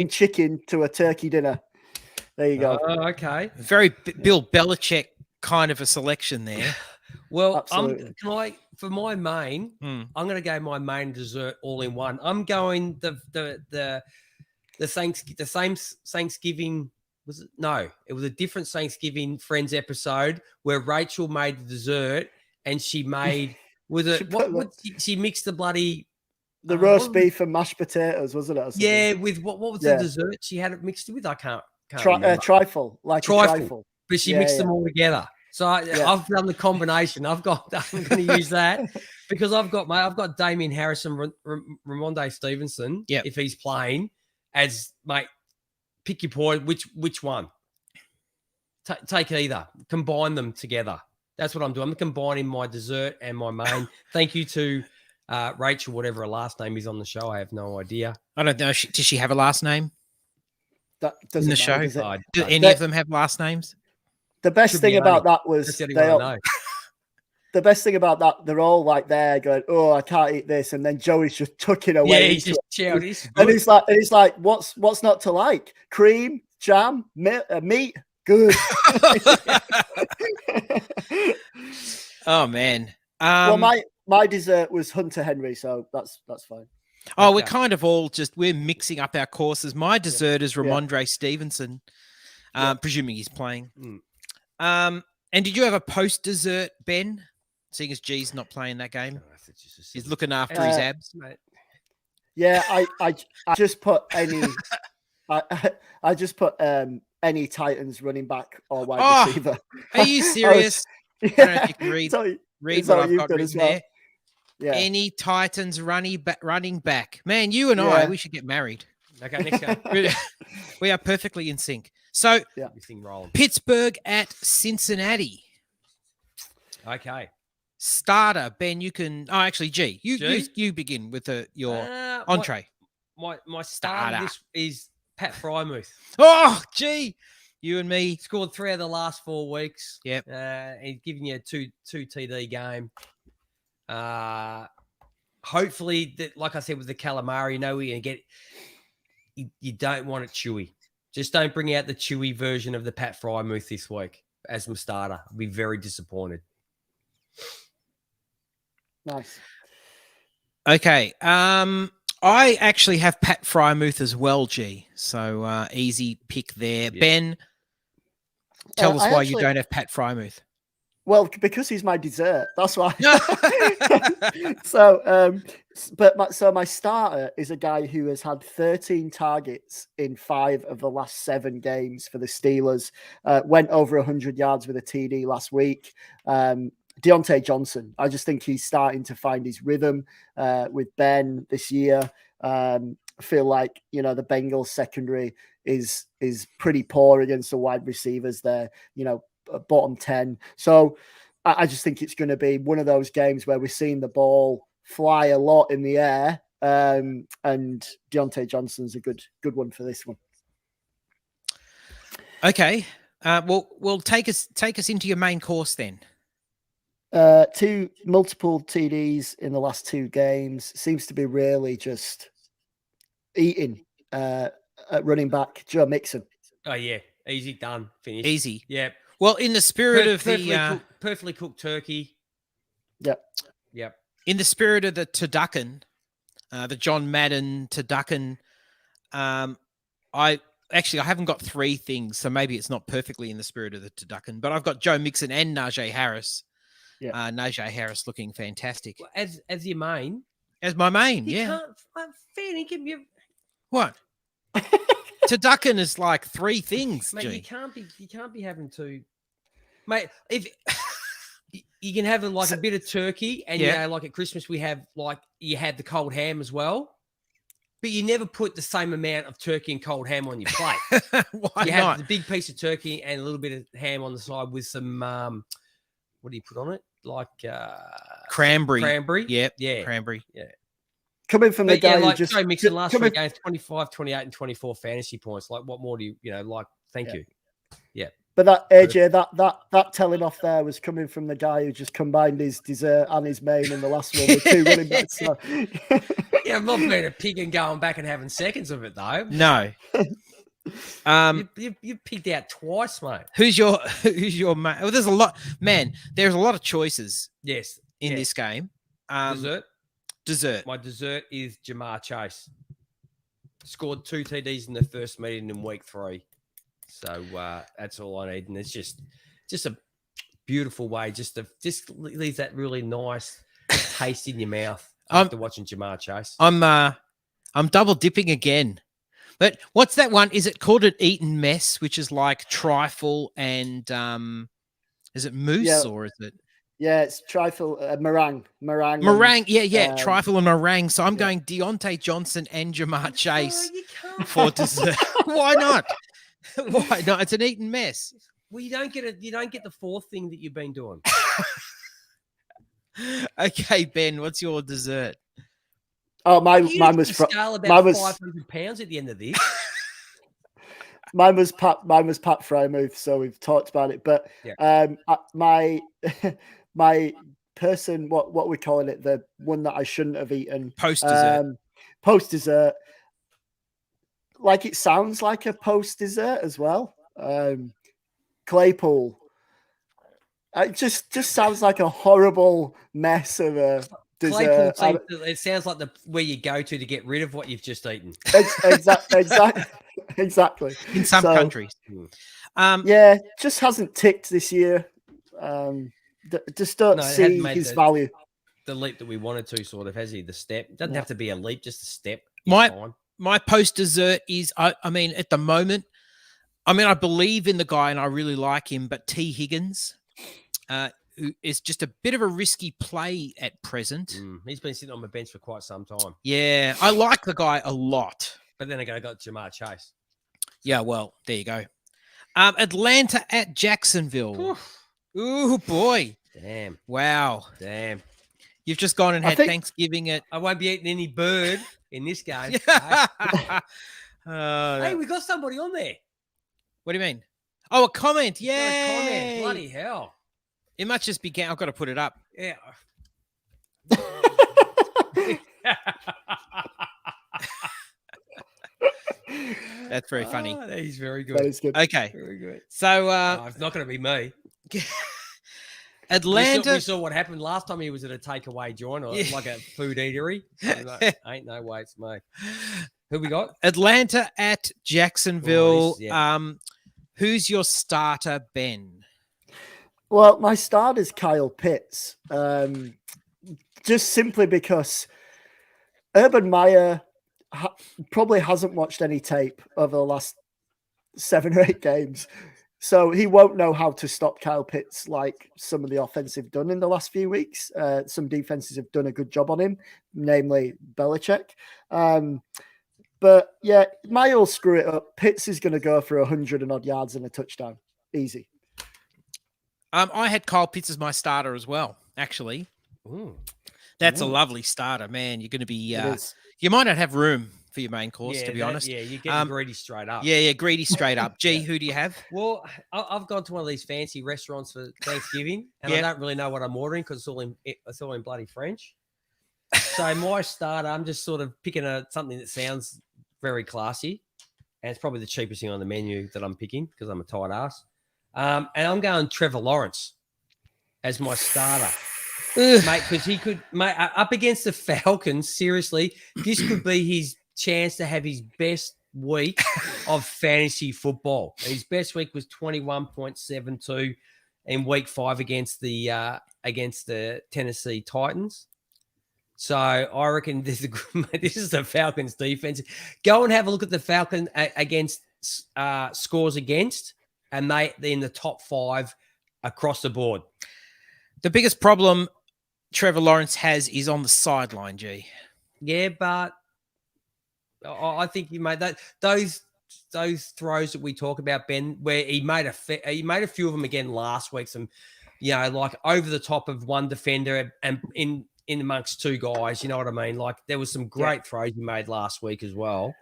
chicken to a turkey dinner. There you go. Oh, okay. Very Bill Belichick kind of a selection there. Well, for my main, I'm going to go my main dessert all in one. I'm going the same Thanksgiving. Was it? No, it was a different Thanksgiving Friends episode where Rachel made the dessert and she made she mixed the bloody roast beef and mashed potatoes, wasn't it? Yeah, with what was the dessert she had it mixed with? I can't remember. Trifle, trifle. But she mixed them all together. So I've done the combination. I'm going to use that because I've got Damien Harrison, Ramonde Stevenson. Yeah, if he's playing, as mate, pick your point. Which one? Take either. Combine them together. That's what I'm doing. I'm combining my dessert and my main. Thank you to Rachel, whatever her last name is on the show. I have no idea. I don't know. Does she have a last name? That in the show. Do any of them have last names? The best thing about that was the best thing about that, they're all like there going, "Oh, I can't eat this," and then Joey's just tucking away. Yeah, he's just shouting. And he's like, "What's not to like? Cream, jam, meat, good." Oh man. Well, my dessert was Hunter Henry, so that's fine. Oh, we're kind of all we're mixing up our courses. My dessert is Ramondre Stevenson, presuming he's playing. And did you have a post dessert, Ben? Seeing as G's not playing that game, he's looking after his abs, mate. Yeah, I just put any, I just put any Titans running back or wide receiver. Are you serious? I don't know if you can read what I've got written there. Yeah. Any Titans running back. Man, you and I, we should get married. Okay, next game. We are perfectly in sync. So, Pittsburgh at Cincinnati. Okay. Starter, Ben, you can... Oh, actually, G, you begin with your entree. My starter is Pat Frymouth. Oh, G! You and me. Scored 3 of the last 4 weeks. Yep. He's giving you a two TD game. Hopefully, like I said with the calamari, you know we're going to get... You don't want it chewy. Just don't bring out the chewy version of the Pat Frymouth this week as my starter. I'll be very disappointed. Nice. Okay. I actually have Pat Frymouth as well, G. So easy pick there. Yeah. Ben, tell us why you don't have Pat Frymouth. Well, because he's my dessert. That's why. So my starter is a guy who has had 13 targets in 5 of the last 7 games for the Steelers. Went over 100 yards with a TD last week. Deontay Johnson. I just think he's starting to find his rhythm with Ben this year. I feel like, the Bengals secondary is pretty poor against the wide receivers there, bottom 10. So I just think it's going to be one of those games where we're seeing the ball fly a lot in the air. And Deontay Johnson's a good one for this one. Okay. Well, take us into your main course then. 2 multiple TDs in the last 2 games. Seems to be really just eating at running back, Joe Mixon. Oh, yeah. Easy, done, finished. Easy. Yeah. Well, in the spirit of perfectly cooked turkey. Yep. In the spirit of the turducken, the John Madden turducken, I haven't got 3 things, so maybe it's not perfectly in the spirit of the turducken, but I've got Joe Mixon and Najee Harris. Yeah. Najee Harris looking fantastic. As your main? As my main, you can't fair give you... What? Turducken is like 3 things, mate. G. You can't be having 2, mate. If you can have a bit of turkey, and like at Christmas we have you had the cold ham as well, but you never put the same amount of turkey and cold ham on your plate. Why you not? have the big piece of turkey and a little bit of ham on the side with some what do you put on it? Like cranberry. Cranberry. Yep. Yeah. Cranberry. Yeah. coming from the But yeah, guy who like just Joe Mixon last coming, week gained 25, 28, and 24 fantasy points. Like, what more do you like? Thank you. Yeah. But that AJ, that telling off there was coming from the guy who just combined his dessert and his main in the last one with 2 running backs. So. Yeah, I'm not being a pig and going back and having seconds of it though. No. You picked out twice, mate. Who's your mate? Well, there's a lot, man. There's a lot of choices. Yes, in this game. Dessert. My dessert is Jamar Chase. Scored 2 TDs in the first meeting in week 3. So that's all I need, and it's just a beautiful way, just leaves that really nice taste in your mouth after watching Jamar Chase. I'm double dipping again. But what's that one? Is it called an Eaton mess, which is like trifle and is it mousse or is it? Yeah, it's trifle meringue. Yeah. Trifle and meringue. So I'm going Deontay Johnson and Jamar Chase for dessert. Why not? Why not? It's an Eaton mess. Well, you don't get the fourth thing that you've been doing. Okay, Ben, what's your dessert? Oh, mine was about 500 pounds at the end of this. Mine was Pat Frymouth, so we've talked about it. But my person, what we're calling it, the one that I shouldn't have eaten post dessert. Like it sounds like a post dessert as well. Claypool. It just sounds like a horrible mess of a dessert. It sounds like where you go to get rid of what you've just eaten. Exactly. In some countries. Just hasn't ticked this year. Just don't see his value. The leap that we wanted to, sort of, has he? The step. It doesn't have to be a leap, just a step. My post dessert is, I mean, at the moment, I believe in the guy and I really like him, but T. Higgins, who is just a bit of a risky play at present. He's been sitting on my bench for quite some time. Yeah, I like the guy a lot. But then again, I got Jamar Chase. Yeah, well, there you go. Atlanta at Jacksonville. Ooh, boy. Damn. Wow. Damn. You've just gone and had Thanksgiving at... I won't be eating any bird in this game. Hey, we got somebody on there. What do you mean? Oh, a comment. Yeah. A comment. Bloody hell. It must just be... I've got to put it up. Yeah. That's very funny. He's very good. That is good. Okay. Very good. So... it's not going to be me. Atlanta. We saw what happened last time he was at a takeaway joint or like a food eatery. Ain't no way it's me. Who we got? Atlanta at Jacksonville. Nice, Who's your starter, Ben? Well, my starter is Kyle Pitts. Just simply because Urban Meyer probably hasn't watched any tape over the last 7 or 8 games. So he won't know how to stop Kyle Pitts like some of the offensive done in the last few weeks. Some defenses have done a good job on him, namely Belichick. But yeah, Meyer will screw it up. Pitts is going to go for 100 and odd yards and a touchdown. Easy. I had Kyle Pitts as my starter as well, actually. Ooh. That's a lovely starter, man. You're going to be... you might not have room for your main course, to be honest. Yeah, you're getting greedy straight up. Yeah, greedy straight up. Gee, who do you have? Well, I've gone to one of these fancy restaurants for Thanksgiving, and I don't really know what I'm ordering because it's all in bloody French. So my starter, I'm just sort of picking something that sounds very classy, and it's probably the cheapest thing on the menu that I'm picking because I'm a tight ass. And I'm going Trevor Lawrence as my starter. Mate, because he could, up against the Falcons, seriously, this could be his chance to have his best week of fantasy football. His best week was 21.72 in week 5 against the Tennessee Titans. So I reckon this is the Falcons defense. Go and have a look at the Falcons against scores against, and they're in the top 5 across the board. The biggest problem Trevor Lawrence has is on the sideline, G. Yeah, but I think you made that those throws that we talk about, Ben, where he made a few of them again last week. Some, like over the top of one defender and in amongst two guys. You know what I mean? Like there was some great throws he made last week as well.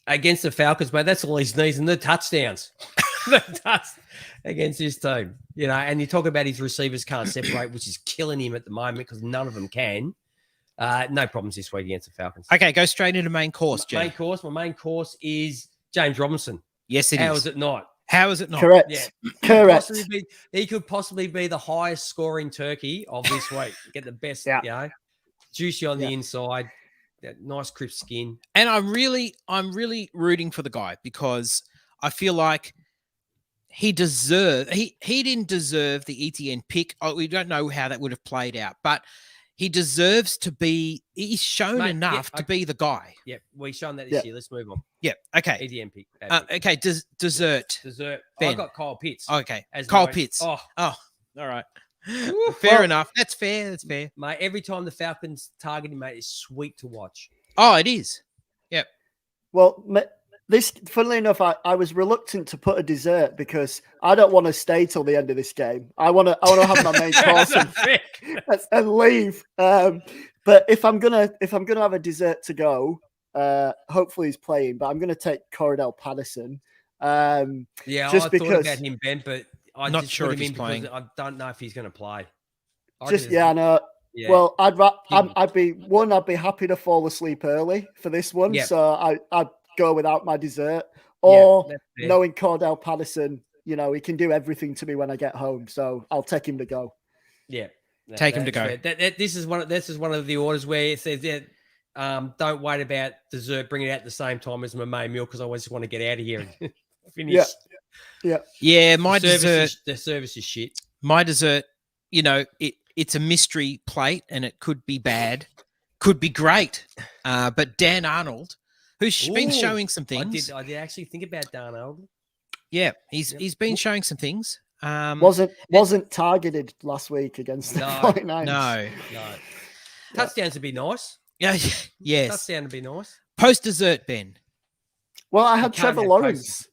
Against the Falcons, mate, that's all his needs and the touchdowns. Against his team, you know, and you talk about his receivers can't separate, which is killing him at the moment because none of them can. No problems this week against the Falcons. Okay, go straight into main course, Jay. My main course is James Robinson. Yes, it is. How is it not? How is it not? Correct. Yeah. Correct. He could possibly be the highest scoring turkey of this week. Get the best, you know, juicy on the inside, that nice crisp skin. And I'm really rooting for the guy because I feel like he didn't deserve the ETN pick. We don't know how that would have played out, but he deserves to be. He's shown enough to be the guy. Yep, we've shown that this year. Let's move on. Yep. Okay. ETN pick. Okay. Dessert. Ben. I got Kyle Pitts. Okay. Kyle Pitts. Oh. All right. Fair enough. That's fair. Mate, every time the Falcons target him, mate, is sweet to watch. Oh, it is. Yep. Well, funnily enough, I was reluctant to put a dessert because I don't want to stay till the end of this game. I want to have my main course and leave. But if I'm gonna have a dessert to go, hopefully he's playing. But I'm gonna take Cordell Patterson. I thought about him, Ben, but I'm not just sure if him he's in playing. because I don't know if he's going to play. I know. Yeah. Well, I'd be happy to fall asleep early for this one, so I'd go without my dessert. Or knowing Cordell Patterson, you know, he can do everything to me when I get home, so I'll take him to go. Yeah, take him to go. This is one of the orders where it says that don't wait about dessert, bring it out at the same time as my main meal because I always just want to get out of here and finish. Yeah. My dessert. The service is shit. My dessert, you know, it's a mystery plate and it could be bad, could be great. But Dan Arnold, who's been showing some things. I did actually think about Dan Arnold. Yeah, he's been showing some things. Wasn't targeted last week against the 49ers. No. Touchdowns would be nice. Yeah, yes. Touchdown would be nice. Post dessert, Ben. Well, I had Trevor Lawrence.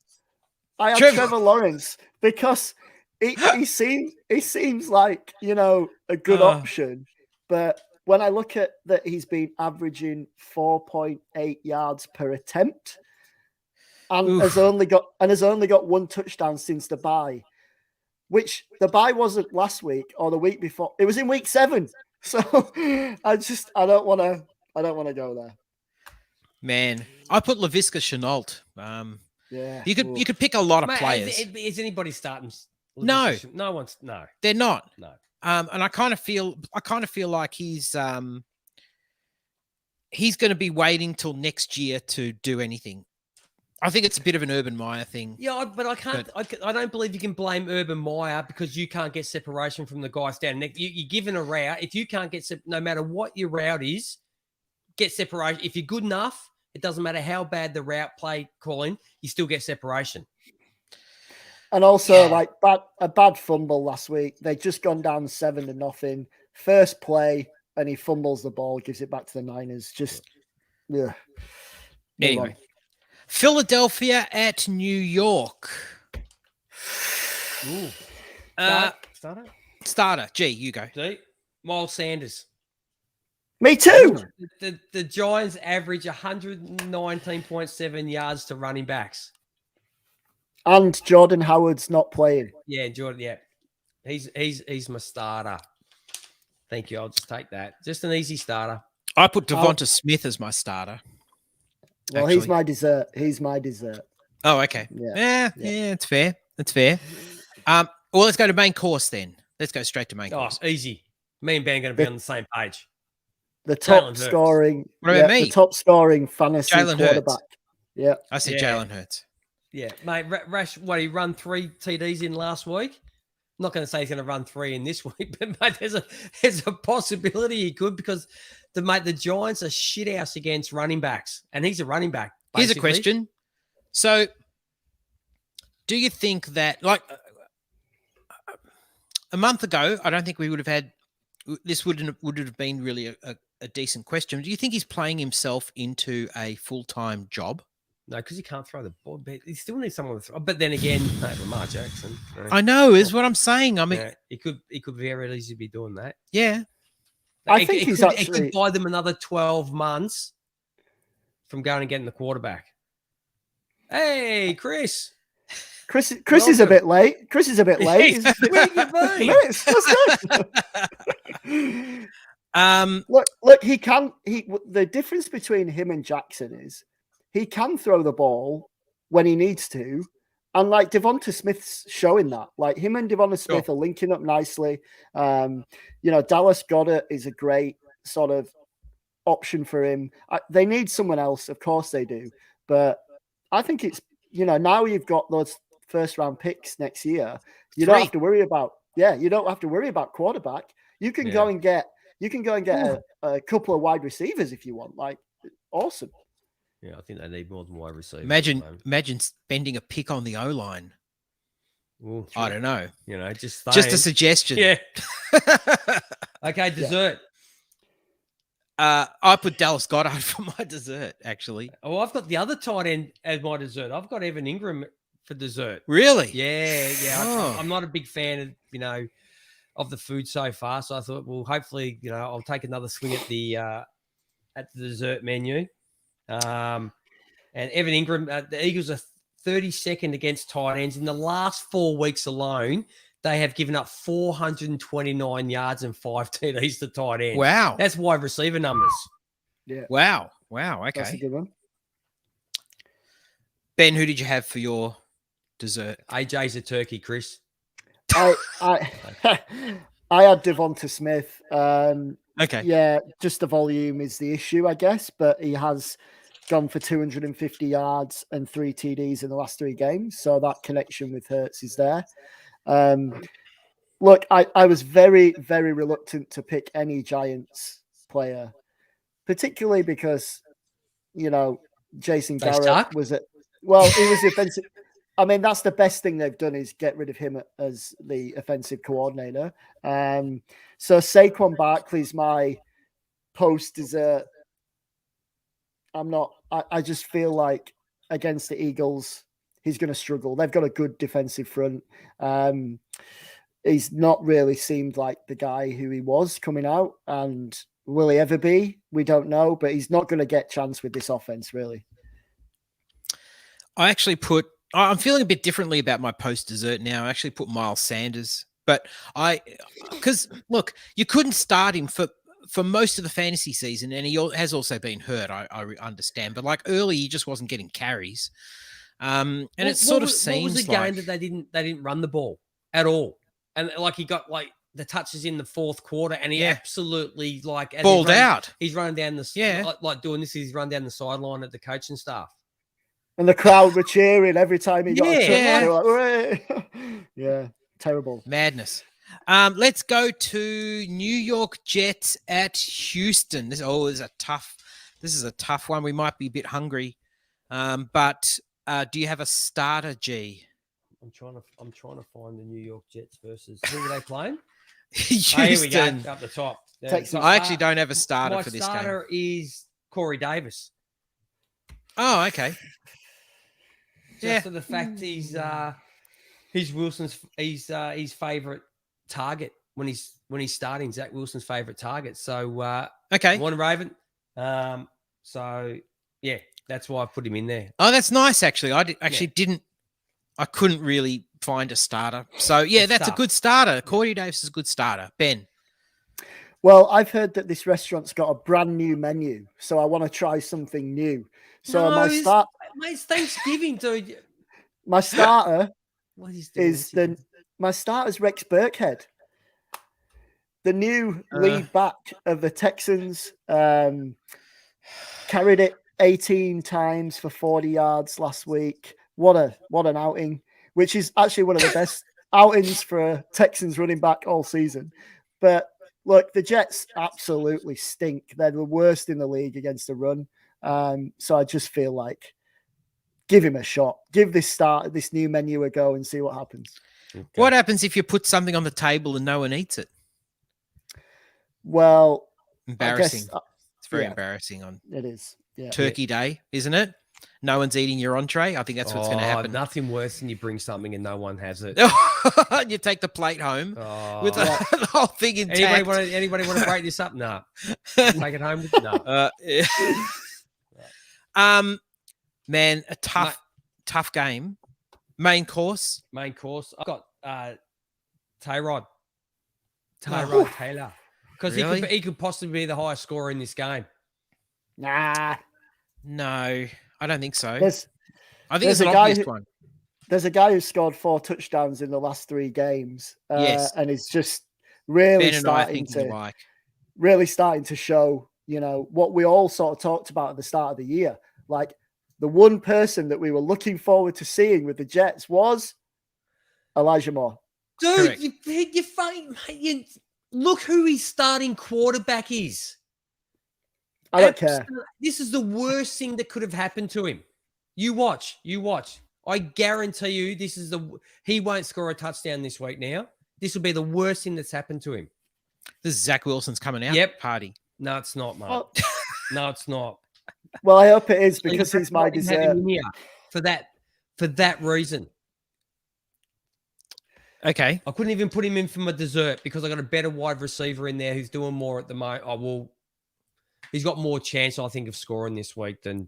Trevor Lawrence because he seems like, you know, a good option, but when I look at that, he's been averaging 4.8 yards per attempt, and has only got one touchdown since the bye, which the bye wasn't last week or the week before. It was in week 7. So I don't want to go there. Man, I put Laviska Shenault. You could pick a lot of players. Is anybody starting? No, no one's. No, they're not. No. And I kind of feel like he's going to be waiting till next year to do anything. I think it's a bit of an Urban Meyer thing. Yeah, but I can't. I don't believe you can blame Urban Meyer because you can't get separation from the guys down. You're given a route. If you can't get, no matter what your route is, get separation. If you're good enough, it doesn't matter how bad the route play calling, you still get separation. And also, a bad fumble last week. They'd just gone down 7-0. First play, and he fumbles the ball, gives it back to the Niners. Anyway, Philadelphia at New York. Starter. G, you go. Miles Sanders. Me too. The Giants average 119.7 yards to running backs. And Jordan Howard's not playing. Yeah, Jordan. Yeah, he's my starter. Thank you. I'll just take that. Just an easy starter. I put Devonta Smith as my starter. Well, he's my dessert. Oh, okay. Yeah, it's fair. Well, let's go to main course then. Let's go straight to main course. Easy. Me and Ben are going to be on the same page. The top scoring. What about me? The top scoring fantasy quarterback. Hurts. Yeah, I said Jalen Hurts. Yeah, mate. Rash, he run 3 TDs in last week? I'm not going to say he's going to run 3 in this week, but mate, there's a possibility he could because the Giants are shit house against running backs, and he's a running back. Basically. Here's a question. So, do you think that, like, a month ago, I don't think we would have had this. Would have been really a decent question. Do you think he's playing himself into a full-time job? No, because he can't throw the ball. But he still needs someone to throw. But then again, Lamar Jackson. I know is what I'm saying. I mean, he could very easily be doing that. Yeah. I think it could buy them another 12 months from going and getting the quarterback. Hey, Chris. Chris is a bit late. Chris is a bit late. Where you been? Look, he can. The difference between him and Jackson is he can throw the ball when he needs to, and like Devonta Smith's showing that. Like him and Devonta Smith are linking up nicely. Dallas Goedert is a great sort of option for him. They need someone else, of course they do, but I think it's now you've got those first round picks next year. You don't have to worry about quarterback. You can go and get a couple of wide receivers if you want. Like, awesome. Yeah, I think they need more than wide receivers. Imagine spending a pick on the O line. I don't know. Just a suggestion. Yeah. Okay, dessert. I put Dallas Goedert for my dessert, actually. Oh, I've got the other tight end as my dessert. I've got Evan Ingram for dessert. Really? Yeah. I'm not a big fan of, of the food so far. So I thought, well, hopefully, I'll take another swing at the dessert menu. And Evan Ingram, the Eagles are 32nd against tight ends. In the last 4 weeks alone, they have given up 429 yards and 5 TDs to tight ends. Wow. That's wide receiver numbers. Yeah. Wow. Okay. That's a good one. Ben, who did you have for your dessert? AJ's a turkey, Chris. I had Devonta Smith. Okay. Yeah, just the volume is the issue, I guess, but he has gone for 250 yards and 3 TDs in the last 3 games. So that connection with Hurts is there. Look, I was very, very reluctant to pick any Giants player, particularly because, Jason Garrett was he was the offensive. I mean, that's the best thing they've done is get rid of him as the offensive coordinator. So Saquon Barkley's my post dessert. I just feel like against the Eagles, he's going to struggle. They've got a good defensive front. He's not really seemed like the guy who he was coming out. And will he ever be? We don't know, but he's not going to get chance with this offense, really. I'm feeling a bit differently about my post dessert now. I actually put Miles Sanders, but because look, you couldn't start him for most of the fantasy season, and he has also been hurt. I understand, but like early, he just wasn't getting carries. And it sort of seems what was the game that they didn't run the ball at all, and like he got like the touches in the fourth quarter, and he absolutely like balled out. He's running down the like doing this. He's run down the sideline at the coaching staff. And the crowd were cheering every time he got a touchdown. Yeah, terrible. Madness. Let's go to New York Jets at Houston. This is a tough one. We might be a bit hungry. But do you have a starter, G? I'm trying to find the New York Jets versus who are they playing? Houston. Here we go, up the top. I actually don't have a starter for this game. My starter is Corey Davis. Oh, okay. Just for the fact he's Wilson's favorite target when he's starting. Zach Wilson's favorite target. So okay, one Raven. So yeah, that's why I put him in there. Oh, that's nice. Actually, I couldn't really find a starter. So yeah, that's a good starter. Corey Davis is a good starter. Ben. Well, I've heard that this restaurant's got a brand new menu, so I want to try something new. So it's Thanksgiving, dude. My starter is Rex Burkhead, the new lead back of the Texans. Carried it 18 times for 40 yards last week. What an outing, which is actually one of the best outings for a Texans running back all season. But look, the Jets absolutely stink. They're the worst in the league against the run. So I just feel like give him a shot. Give this new menu a go and see what happens. Okay. What happens if you put something on the table and no one eats it? Well, embarrassing. It's very embarrassing on it is. Yeah. Turkey Day, isn't it? no one's eating your entree. I think that's what's going to happen. Nothing worse than you bring something and no one has it. You take the plate home with Oh. the whole thing intact. Anybody want to break this up? No. Take it home? No. Man, a tough game. Main course. I've got Tyrod Taylor. Because Really? he could possibly be the highest scorer in this game. Nah. No, I don't think so. I There's think it's an a guy obvious who- one. There's a guy who scored 4 touchdowns in the last 3 games. Yes. And it's just really Ben and I starting think you to like. really starting to show, what we all sort of talked about at the start of the year. Like the one person that we were looking forward to seeing with the Jets was Elijah Moore. Dude, Correct. you're funny, mate. Look who his starting quarterback is. I don't care. This is the worst thing that could have happened to him. You watch. I guarantee you he won't score a touchdown this week now. This will be the worst thing that's happened to him. This is Zach Wilson's coming out. Yep. Party. No, it's not, mate. Well, No, it's not. well, I hope it is because he's my I didn't have dessert. him here for that reason. Okay. I couldn't even put him in for my dessert because I got a better wide receiver in there who's doing more at the moment. He's got more chance, I think, of scoring this week than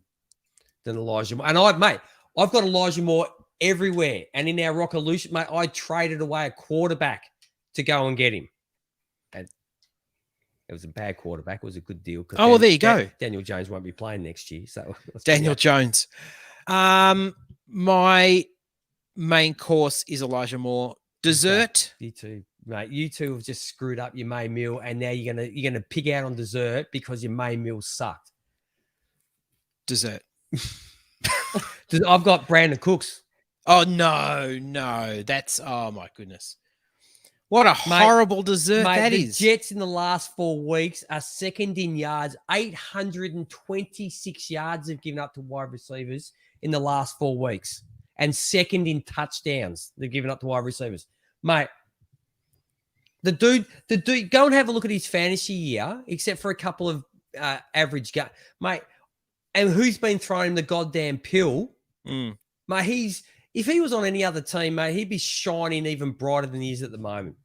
Elijah Moore. And I've got Elijah Moore everywhere. And in our Rockolution, mate, I traded away a quarterback to go and get him. And it was a bad quarterback. It was a good deal. Oh, well, there you go. Daniel Jones won't be playing next year. So Daniel Jones. My main course is Elijah Moore. Dessert. You two, mate. You two have just screwed up your main meal, and now you're gonna pig out on dessert because your main meal sucked. Dessert. I've got Brandon Cooks. Oh, no. That's, oh, my goodness. What a horrible dessert Mate, that the is. Jets in the last 4 weeks are second in yards. 826 yards they've given up to wide receivers in the last 4 weeks. And second in touchdowns they've given up to wide receivers. Mate, the dude, go and have a look at his fantasy year, except for a couple of average guys. Mate, and who's been throwing him the goddamn pill? Mm. Mate, if he was on any other team, mate, he'd be shining even brighter than he is at the moment.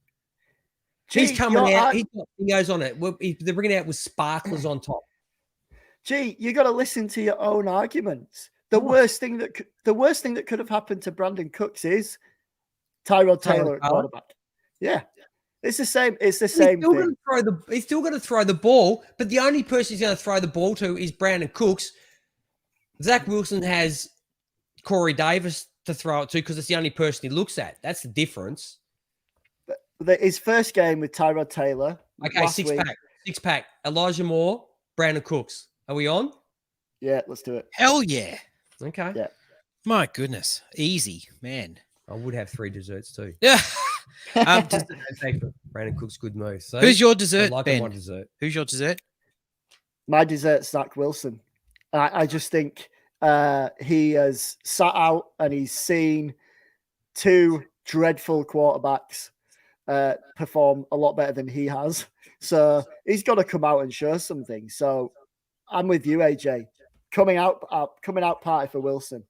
He's coming out. He's got fingers on it. They're bringing it out with sparklers on top. Gee, you got to listen to your own arguments. The worst thing that could have happened to Brandon Cooks is Tyrod Taylor at quarterback. Yeah, it's the same. It's the same thing. He's still going to throw the ball, but the only person he's going to throw the ball to is Brandon Cooks. Zach Wilson has Corey Davis to throw it to because it's the only person he looks at. That's the difference. His first game with Tyrod Taylor. Okay, six pack. Elijah Moore, Brandon Cooks. Are we on? Yeah, let's do it. Hell yeah. Okay. Yeah. My goodness. Easy, man. I would have 3 desserts too. Yeah. Brandon Cook's good move. So Who's your dessert, Ben? one dessert. Who's your dessert? My dessert's Zach Wilson. I just think he has sat out and he's seen 2 dreadful quarterbacks perform a lot better than he has. So he's got to come out and show something. So I'm with you, AJ. Coming out party for Wilson.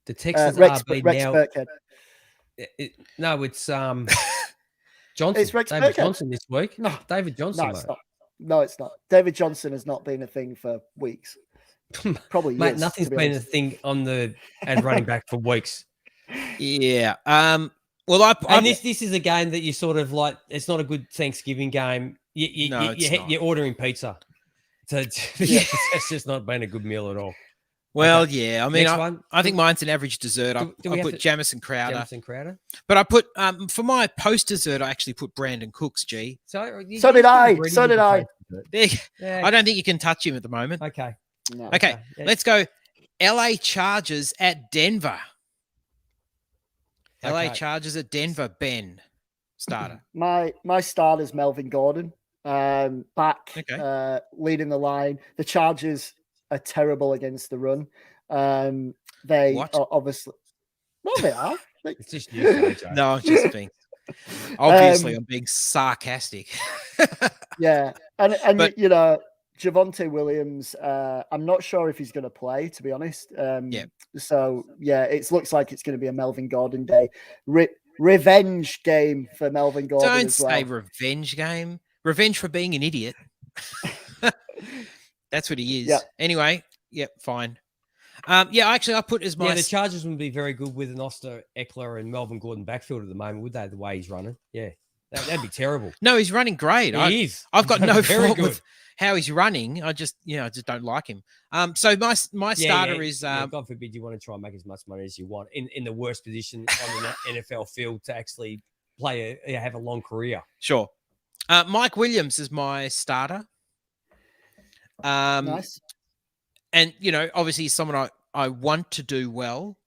The Texans Rex RB now. Burkhead. No, it's Johnson. It's Rex David Burkhead. Johnson this week. No, David Johnson. No, it's not. No, it's not. David Johnson has not been a thing for weeks. Probably Mate, years, nothing's to be been honest. a thing as running back for weeks. Yeah. Well, This is a game that you sort of like. It's not a good Thanksgiving game. You're ordering pizza. So it's just not been a good meal at all. Well, Okay. yeah. I mean, Next one. I think mine's an average dessert. I do we have put Jamison Crowder. Jamison Crowder. But I put, for my post dessert, I actually put Brandon Cooks, G. So did I. So did I. Yeah. I don't think you can touch him at the moment. Okay. No. Okay, Yeah. let's go. LA Chargers at Denver. LA Okay. Chargers at Denver, Ben. Starter. My start is Melvin Gordon. Back Okay. leading the line. The Chargers are terrible against the run. They What? are obviously no, they are. It's just you, AJ. No, I'm just being. Obviously, I'm being sarcastic. Yeah, and But- you know Javonte Williams, I'm not sure if he's going to play, to be honest. So, it looks like it's going to be a Melvin Gordon day. Revenge game for Melvin Gordon Don't as well. say revenge game. Revenge for being an idiot. That's what he is. Yeah. Anyway, fine. Actually, I put as my... the Chargers wouldn't be very good with an Oster, Eckler, and Melvin Gordon backfield at the moment, would they, the way he's running? Yeah. That'd be terrible. No, he's running great. He is. I've got no Very fault good. with how he's running. I just don't like him. So my starter is God forbid you want to try and make as much money as you want in the worst position on the NFL field to actually have a long career. Sure. Mike Williams is my starter. Nice. And obviously he's someone I want to do well.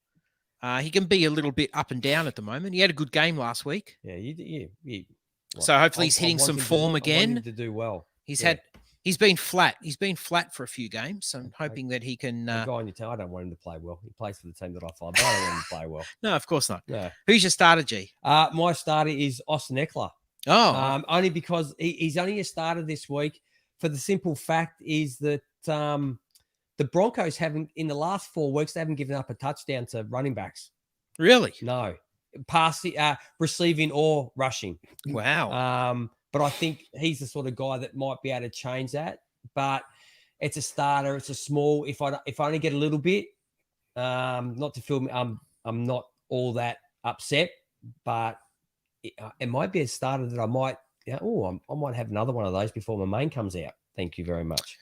He can be a little bit up and down at the moment. He had a good game last week. Yeah. So hopefully he's hitting some form again. I want him to do well. He's been flat. He's been flat for a few games. So I'm hoping that he can. The guy on your team, I don't want him to play well. He plays for the team that I follow, but I don't want him to play well. No, of course not. No. Who's your starter, G? My starter is Austin Eckler. Oh, only because he's only a starter this week. For the simple fact is that the Broncos haven't, in the last 4 weeks, they haven't given up a touchdown to running backs. Really? No, passing, receiving or rushing. Wow. But I think he's the sort of guy that might be able to change that. But it's a starter. It's a small. If I only get a little bit, not to feel I'm not all that upset, but it might be a starter that I might. I might have another one of those before my main comes out. Thank you very much.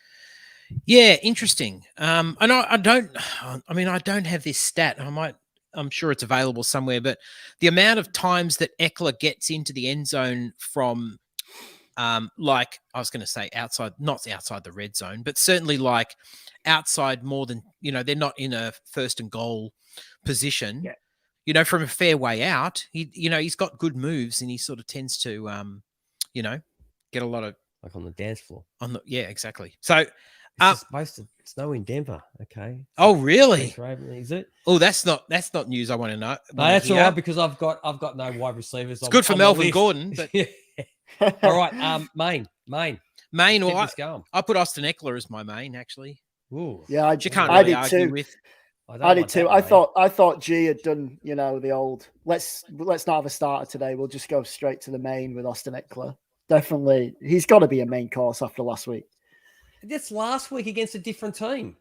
Yeah, interesting. And I don't have this stat. I'm sure it's available somewhere, but the amount of times that Eckler gets into the end zone from, like I was going to say outside, not outside the red zone, but certainly like outside more than, they're not in a first and goal position, from a fair way out, he's got good moves and he sort of tends to, get a lot of, like on the dance floor. Exactly. So, it's supposed to snow in Denver. Okay. Oh, really? Is it? Oh, that's not news I want to know. No, that's all right because I've got no wide receivers. It's good for Melvin Gordon, but all right. Main. Well, I put Austin Eckler as my main actually. Ooh. Yeah, you can't really argue too. with. I did too. I thought G had done, the old let's not have a starter today. We'll just go straight to the main with Austin Eckler. Definitely, he's got to be a main course after last week. That's last week against a different team.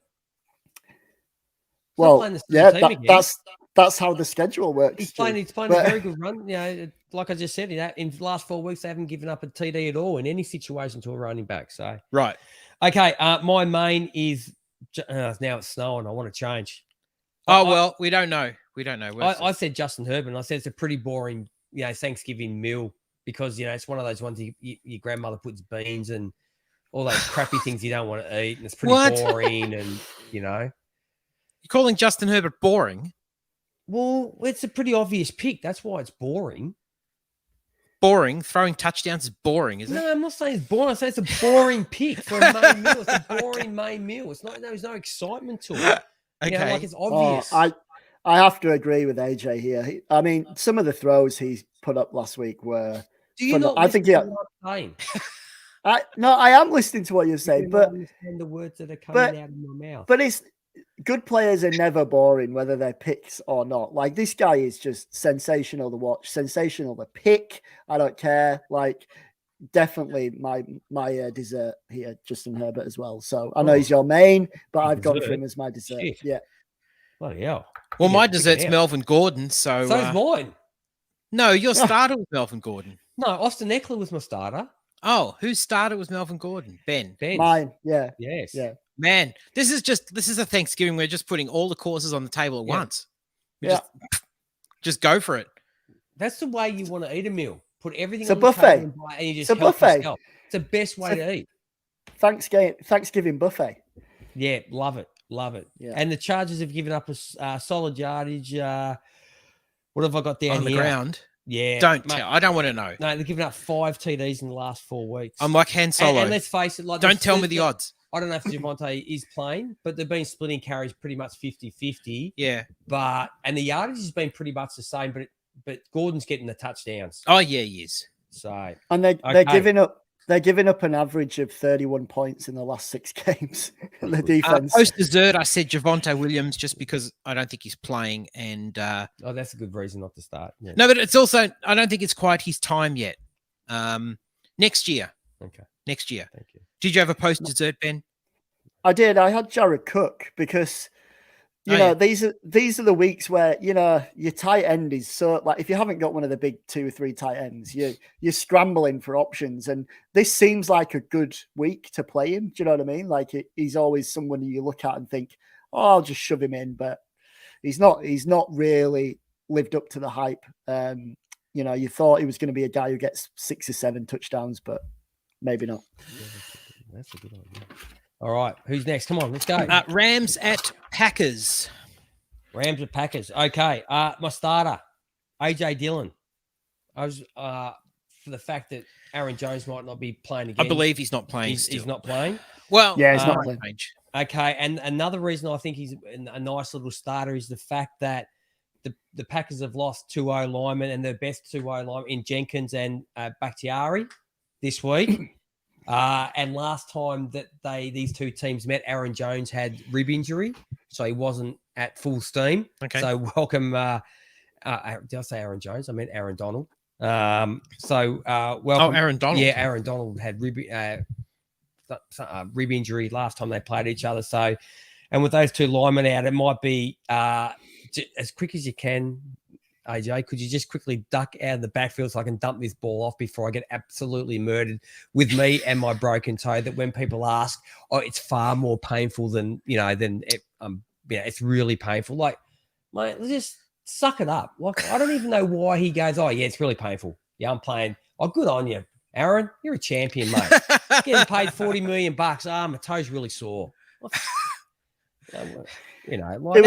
Well, that's how the schedule works. He's playing a very good run. Like I just said, in the last 4 weeks, they haven't given up a TD at all in any situation to a running back. So right, okay. My main is now it's snowing. I want to change. We don't know. I said Justin Herbert. I said it's a pretty boring, Thanksgiving meal because it's one of those ones your grandmother puts beans and all those crappy things you don't want to eat, and it's pretty boring. And you're calling Justin Herbert boring. Well, it's a pretty obvious pick. That's why it's boring. Boring? Throwing touchdowns is boring, is it? No, I'm not saying it's boring. I say it's a boring pick for a main meal. It's a boring main meal. It's not. There's no excitement to it. Okay, it's obvious. I have to agree with AJ here. I mean, some of the throws he put up last week were. Do you not? I think what I'm saying? I am listening to what you're saying, but understand the words that are coming out of my mouth. But it's good players are never boring, whether they're picks or not. Like this guy is just sensational to watch, sensational to pick. I don't care. Like definitely my dessert here, Justin Herbert as well. So I know he's your main, but I've gone for him as my dessert. Shit. Yeah. Bloody hell. Well, my dessert's Melvin Gordon. So is mine. No, your starter was Melvin Gordon. No, Austin Eckler was my starter. Oh, whose starter was Melvin Gordon? Ben. Mine, yeah. Yes. Yeah. Man, this is a Thanksgiving. We're just putting all the courses on the table at once. Just go for it. That's the way you want to eat a meal. Put everything it's on a buffet. The table and you just it's a buffet. Yourself. It's the best way to eat. Thanksgiving buffet. Yeah, love it. Yeah. And the Chargers have given up a solid yardage. What have I got down on the here? Ground? Yeah. Don't tell. I don't want to know. No, they've given up 5 TDs in the last 4 weeks. I'm like Han Solo. And let's face it. Like don't tell me the odds. I don't know if Javonte is playing, but they've been splitting carries pretty much 50-50. Yeah. And the yardage has been pretty much the same, but Gordon's getting the touchdowns. Oh, yeah, he is. So and they're giving up They're giving up an average of 31 points in the last 6 games. The defense. Post dessert, I said Javonte Williams just because I don't think he's playing. And that's a good reason not to start. Yeah. No, but it's also, I don't think it's quite his time yet. Next year. Okay. Next year. Thank you. Did you have a post dessert, Ben? I did. I had Jared Cook because, you know, these are the weeks where, you know, your tight end is so, like, if you haven't got one of the big 2 or 3 tight ends, you're scrambling for options. And this seems like a good week to play him. Do you know what I mean? Like, he's always someone you look at and think, oh, I'll just shove him in. But he's not really lived up to the hype. You know, you thought he was going to be a guy who gets 6 or 7 touchdowns, but maybe not. That's a good idea. All right, who's next? Come on, let's go. Rams at Packers. Rams at Packers. Okay, my starter, AJ Dillon. I was for the fact that Aaron Jones might not be playing again. I believe he's not playing. He's not playing. Well, yeah, he's not playing. Okay, and another reason I think he's a nice little starter is the fact that the Packers have lost 2 O linemen and their best 2 O linemen in Jenkins and Bakhtiari this week. And last time that these two teams met, Aaron Jones had rib injury, so he wasn't at full steam. Okay. So welcome. Did I say Aaron Jones? I meant Aaron Donald. Welcome. Oh, Aaron Donald. Yeah, Aaron Donald had rib injury last time they played each other. So, and with those 2 linemen out, it might be as quick as you can. AJ, could you just quickly duck out of the backfield so I can dump this ball off before I get absolutely murdered with me and my broken toe? That when people ask, oh, it's far more painful than, it's really painful. Like, mate, just suck it up. Like, I don't even know why he goes, oh, yeah, it's really painful. Yeah, I'm playing. Oh, good on you, Aaron. You're a champion, mate. Getting paid $40 million. My toe's really sore. You know, like it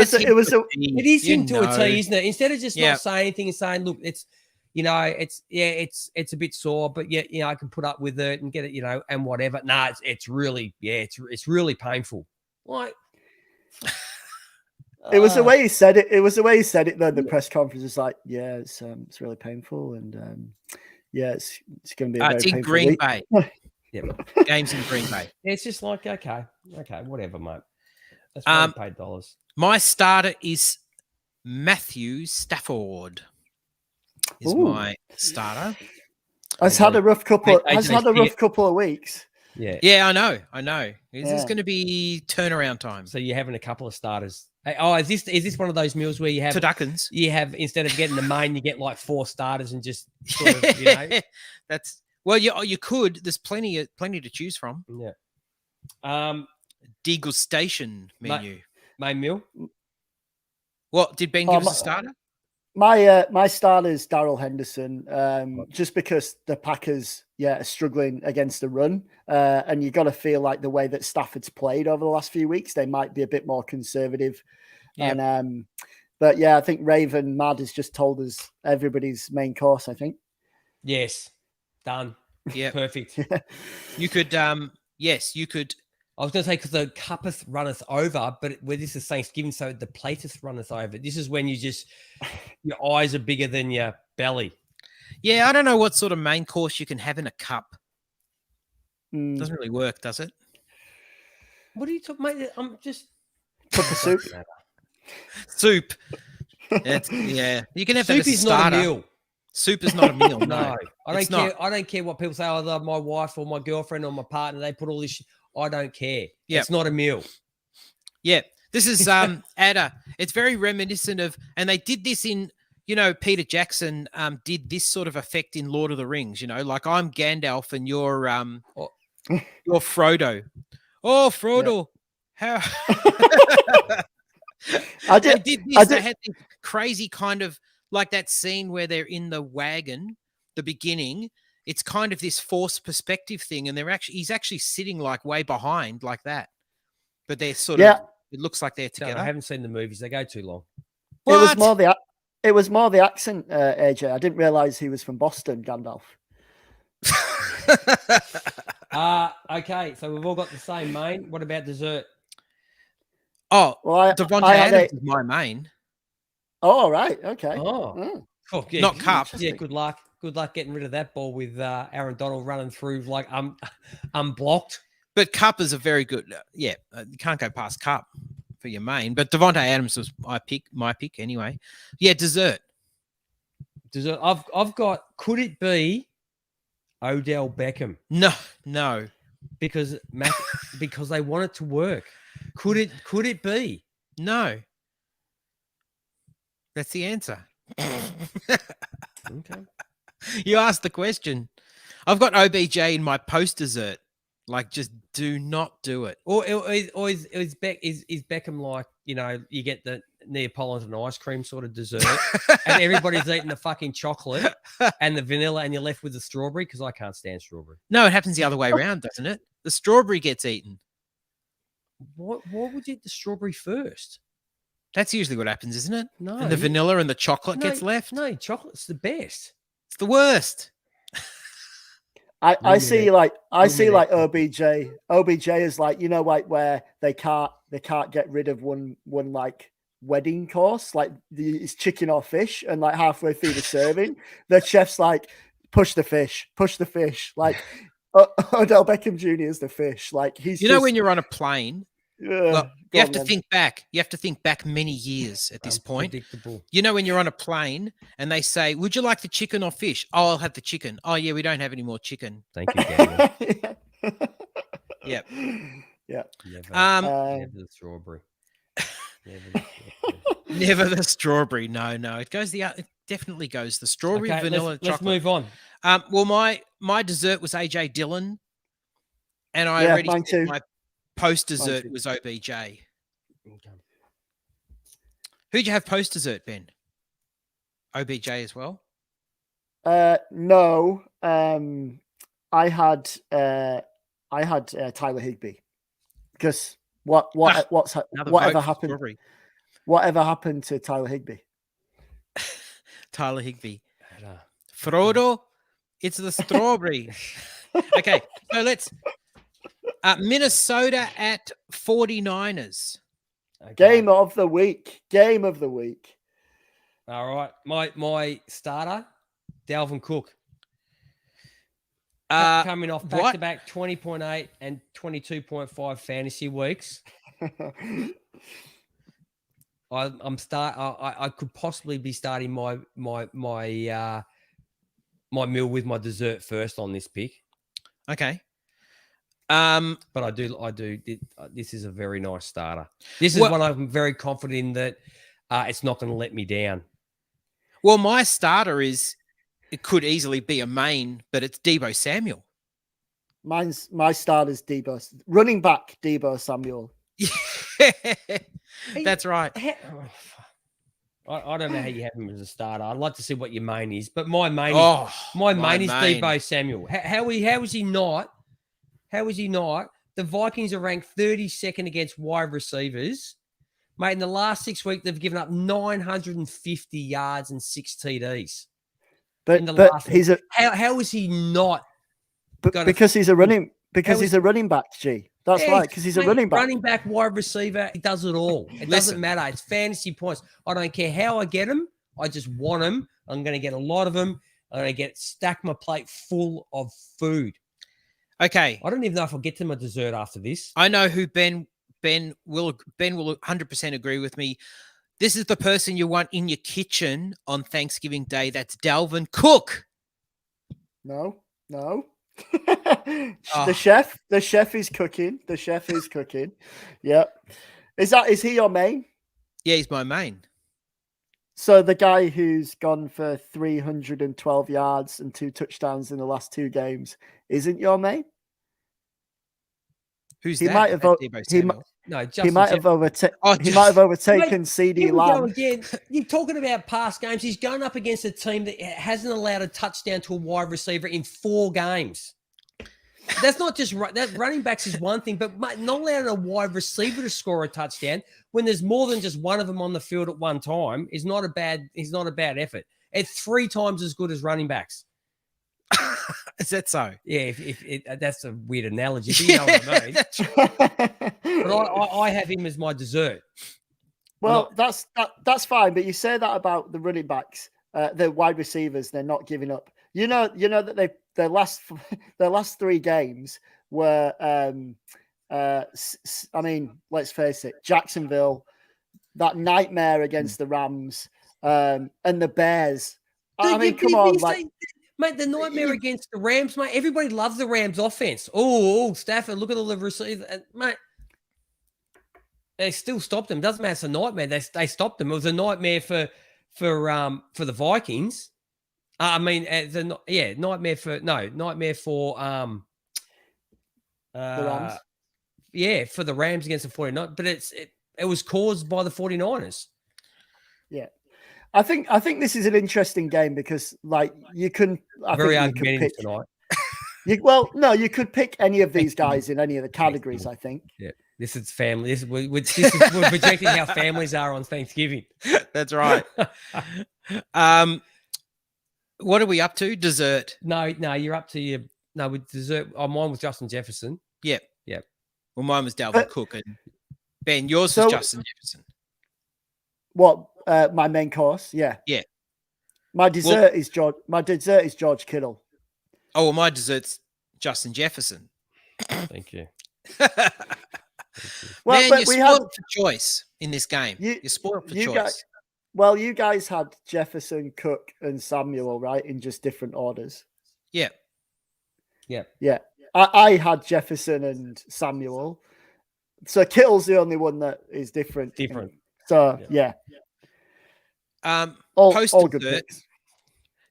is him to a T, isn't it? Instead of just not saying anything and saying, look, it's a bit sore, but I can put up with it and get it, and whatever. No, it's really painful. Like, it was the way he said it. It was the way he said it. Then the press conference is like, yeah, it's really painful, and it's going to be a very painful Green week. Bay. Games in Green Bay. It's just like, okay, whatever, mate. That's why paid dollars. My starter is Matthew Stafford. My starter. Has had a rough couple of weeks. Yeah, I know. This is going to be turnaround time. So you're having a couple of starters. Oh, is this one of those meals where you have turduckens? You have, instead of getting the main, you get like 4 starters and just sort of, That's you could. There's plenty to choose from. Yeah. Degustation menu. Main meal. What did Ben give us a starter? My starter is Darrell Henderson, just because the Packers are struggling against the run, and you got to feel like the way that Stafford's played over the last few weeks, they might be a bit more conservative. Yep. And but I think Raven Mad has just told us everybody's main course. I think. Yes, done. Yeah, perfect. You could. Yes, you could. I was going to say, because the cuppeth runneth over, but where this is Thanksgiving, so the plateth runneth over. This is when your eyes are bigger than your belly. Yeah, I don't know what sort of main course you can have in a cup. Doesn't really work, does it? What are you talking about? I'm just... Cup of soup. Soup. You can have soup that as a is starter. not a meal. Soup is not a meal. No, I don't care. I don't care what people say. I love my wife or my girlfriend or my partner. They put all this... I don't care. Yeah. It's not a meal. Yeah. This is Ada. It's very reminiscent of, and they did this in, Peter Jackson did this sort of effect in Lord of the Rings, like I'm Gandalf and you're Frodo. Oh, Frodo. Yeah. How they did this. They had this crazy kind of like that scene where they're in the wagon, the beginning. It's kind of this forced perspective thing, and he's actually sitting like way behind like that. But they're sort of, it looks like they're together. No, I haven't seen the movies. They go too long. What? It was more the accent, AJ. I didn't realize he was from Boston, Gandalf. Okay, so we've all got the same main. What about dessert? Oh, well, Devontae Adams is my main. Oh, right. Okay. Oh, yeah. Not cup. Yeah, good luck. Good luck getting rid of that ball with Aaron Donald running through like unblocked. But Cup is a very good. You can't go past Cup for your main. But Devontae Adams was my pick anyway. Yeah, dessert. I've got. Could it be Odell Beckham? No. Because because they want it to work. Could it be? No. That's the answer. Okay. You asked the question. I've got OBJ in my post dessert. Like, just do not do it. Or is Beckham like, you get the Neapolitan ice cream sort of dessert and everybody's eating the fucking chocolate and the vanilla and you're left with the strawberry? Because I can't stand strawberry. No, it happens the other way around, doesn't it? The strawberry gets eaten. Why would you eat the strawberry first? That's usually what happens, isn't it? No. And the vanilla and the chocolate gets left? No, chocolate's the best. It's the worst. I see like OBJ. OBJ is like, where they can't get rid of one like wedding course, like it's chicken or fish, and like halfway through the serving, the chef's like, push the fish. Like Odell Beckham Jr. is the fish. Like he's when you're on a plane, look, you have to think back. You have to think back many years at this point. Predictable. When you're on a plane and they say, would you like the chicken or fish? Oh, I'll have the chicken. Oh, yeah, we don't have any more chicken. Thank you, Daniel. Yep. Yeah. Never the strawberry. Never the strawberry. No. It definitely goes the strawberry, vanilla, chocolate. Let's move on. Well, my dessert was AJ Dillon. And I already said my post dessert was OBJ. Okay. Who'd you have post dessert, Ben? OBJ as well? No. I had Tyler Higbee because whatever happened to Tyler Higbee? Tyler Higbee. Frodo, it's the strawberry. Okay, so let's Minnesota at 49ers. Okay. Game of the week. All right. My starter, Dalvin Cook. Coming off back-to-back 20.8 and 22.5 fantasy weeks. I could possibly be starting my meal with my dessert first on this pick. Okay. But I do. This is a very nice starter. This is one I'm very confident in that it's not going to let me down. Well, my starter it could easily be a main, but it's Deebo Samuel. My starter's Deebo. Running back Deebo Samuel. That's right. I don't know how you have him as a starter. I'd like to see what your main is, but my main is Deebo Samuel. How is he not? How is he not? The Vikings are ranked 32nd against wide receivers. Mate, in the last 6 weeks, they've given up 950 yards and 6 TDs. But how is he not? Because he's a running back, G. That's right, because he's a running back. Running back, wide receiver, he does it all. It doesn't matter. It's fantasy points. I don't care how I get them. I just want them. I'm going to get a lot of them. I'm going to stack my plate full of food. Okay. I don't even know if I'll get to my dessert after this. I know who Ben will 100% agree with me. This is the person you want in your kitchen on Thanksgiving Day. That's Dalvin Cook. No. The chef is cooking. Yep. Is he your main? Yeah, he's my main. So the guy who's gone for 312 yards and 2 touchdowns in the last 2 games isn't your main? Who's he that? Might have he might have overtaken CD Lamb. Again, you're talking about past games. He's going up against a team that hasn't allowed a touchdown to a wide receiver in 4 games. That's not just that. Running backs is one thing, but not allowing a wide receiver to score a touchdown when there's more than just one of them on the field at one time is not a bad effort. It's 3 times as good as running backs. Is that so? Yeah, that's a weird analogy, but you know what I mean. That's right. But I have him as my dessert. Well, that's fine, but you say that about the running backs, the wide receivers, they're not giving up. You know that their last 3 games were I mean, let's face it, Jacksonville, that nightmare against the Rams, and the Bears. I mean, come on, mate, the nightmare against the Rams, mate. Everybody loves the Rams offense. Oh, Stafford, look at all the receivers, mate. They still stopped them. Doesn't matter. It's a nightmare. They stopped them. It was a nightmare for the Vikings. I mean, nightmare for the Rams. Yeah, for the Rams against the 49ers. But it was caused by the 49ers. Yeah. I think this is an interesting game because, like, you can. Very argumentative tonight. You could pick any of these guys in any of the categories. I think. Yeah, this is family. We're projecting how families are on Thanksgiving. That's right. What are we up to? Dessert? No, you're up to your with dessert. Oh, mine was Justin Jefferson. Yep. Yep. Well, mine was Dalvin Cook, and Ben, yours was Justin Jefferson. What? My main course, yeah. My dessert is George Kittle. Oh, well, my dessert's Justin Jefferson. Thank you. Well, man, but you're we spoiled for choice in this game. You're spoiled for choice. You guys had Jefferson, Cook, and Samuel, right, in just different orders. Yeah. I had Jefferson and Samuel. So Kittle's the only one that is different. So yeah. All good picks.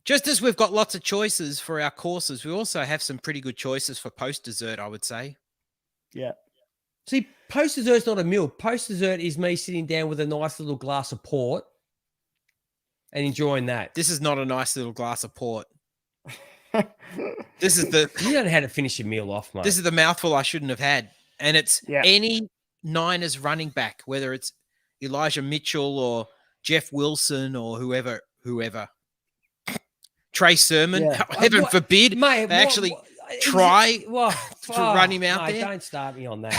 Just as we've got lots of choices for our courses, we also have some pretty good choices for post dessert, I would say. Yeah. See, post dessert's not a meal. Post dessert is me sitting down with a nice little glass of port and enjoying that. This is not a nice little glass of port. This is you don't know how to finish your meal off, mate. This is the mouthful I shouldn't have had. And it's any Niners running back, whether it's Elijah Mitchell or Jeff Wilson or whoever. Trey Sermon, heaven forbid, mate, try to run him out there. Don't start me on that.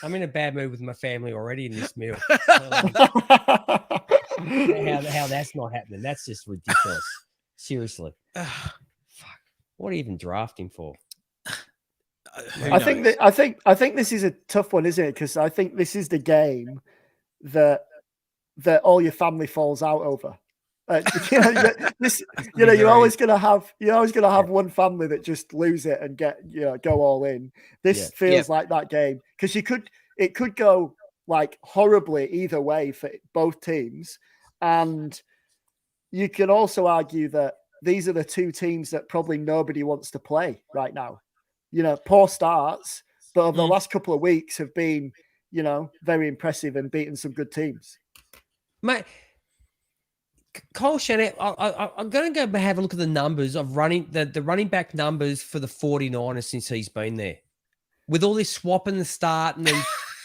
I'm in a bad mood with my family already in this meal. How that's not happening. That's just ridiculous. Seriously. Fuck. What are you even drafting for? I think this is a tough one, isn't it? Because I think this is the game that all your family falls out over. You're always gonna have one family that just lose it and go all in. This feels like that game because it could go like horribly either way for both teams, and you can also argue that these are the two teams that probably nobody wants to play right now. Poor starts, but over the last couple of weeks have been, very impressive and beaten some good teams. Mate, Kyle Shanahan, I'm going to go have a look at the numbers of the running back numbers for the 49ers since he's been there. With all this swapping the start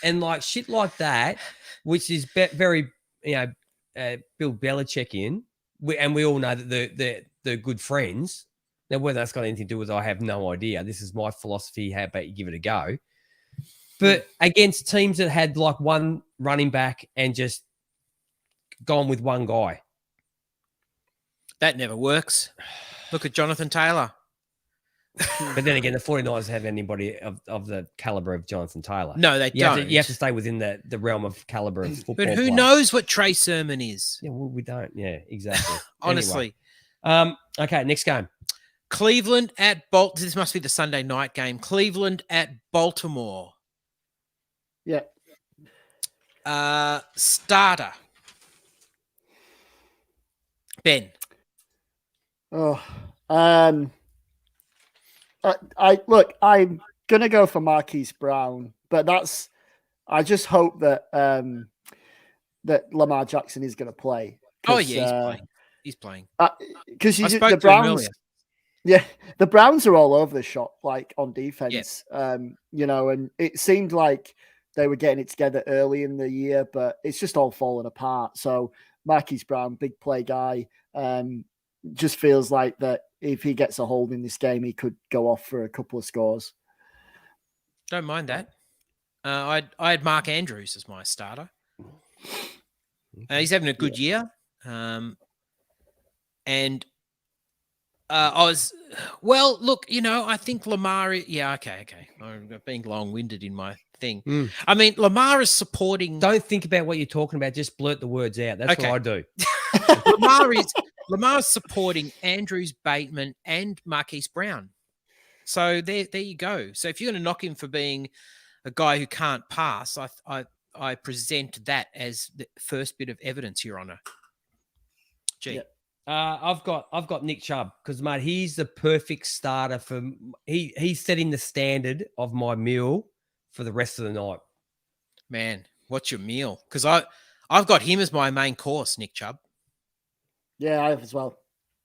and like shit like that, which is very, Bill Belichick in, and we all know that they're good friends. Now, whether that's got anything to do with it, I have no idea. This is my philosophy. How about you give it a go? But against teams that had like one running back and just gone with one guy. That never works. Look at Jonathan Taylor. But then again, the 49ers have anybody of the caliber of Jonathan Taylor. No, they don't. You have to stay within the realm of caliber of football. But who knows what Trey Sermon is? Yeah, well, we don't. Yeah, exactly. Honestly. Anyway. Okay, next game. Cleveland at Baltimore. This must be the Sunday night game. Cleveland at Baltimore. Yeah. Starter. Ben. Oh, look, I'm gonna go for Marquise Brown, but I just hope that that Lamar Jackson is gonna play. Oh yeah, he's playing. Because the Browns. Yeah, the Browns are all over the shop, like on defense. And it seemed like they were getting it together early in the year, but it's just all fallen apart. So Marquise Brown, big play guy, just feels like that if he gets a hold in this game, he could go off for a couple of scores. Don't mind that. I had Mark Andrews as my starter. He's having a good year. And Look, I think Lamar. Okay. I'm being long-winded in my thing. Mm. I mean, Lamar is supporting. Don't think about what you're talking about. Just blurt the words out. That's Okay. what I do. Lamar's supporting Andrews, Bateman, and Marquise Brown. So there you go. So if you're going to knock him for being a guy who can't pass, I present that as the first bit of evidence, Your Honor. Gee. Yeah. I've got Nick Chubb because, mate, he's the perfect starter for he's setting the standard of my meal for the rest of the night. Man, what's your meal? Because I've got him as my main course, Nick Chubb. Yeah, I have as well.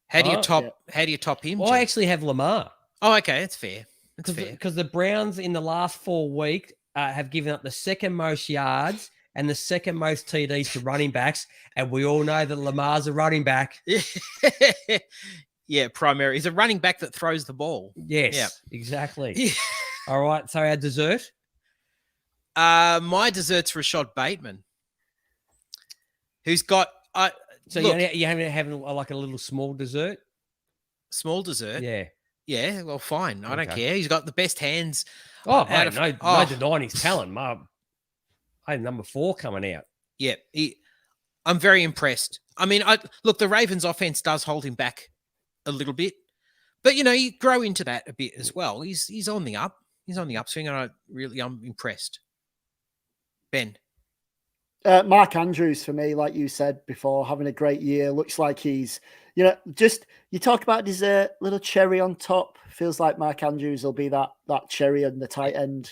How do you top? Yeah. How do you top him? Well, I actually have Lamar. Oh, okay, that's fair. That's fair. Because the Browns in the last 4 weeks have given up the second most yards and the second most TDs to running backs, and we all know that Lamar's a running back. Yeah, primary. He's a running back that throws the ball. Yes, exactly. Yeah. All right, so our dessert? My dessert's Rashad Bateman, who's got So look, you having like a little small dessert? small dessert. Yeah. Yeah, well, fine. I don't Okay. care. He's got the best hands. Oh, mate, no denying his talent. I had number 4 coming out. Yeah, I'm very impressed. I mean, look, the Ravens' offense does hold him back a little bit, but you grow into that a bit as well. He's on the up. He's on the upswing, and I'm impressed. Ben. Mark Andrews for me, like you said before, having a great year. Looks like he's, just you talk about dessert, little cherry on top. Feels like Mark Andrews will be that cherry on the tight end.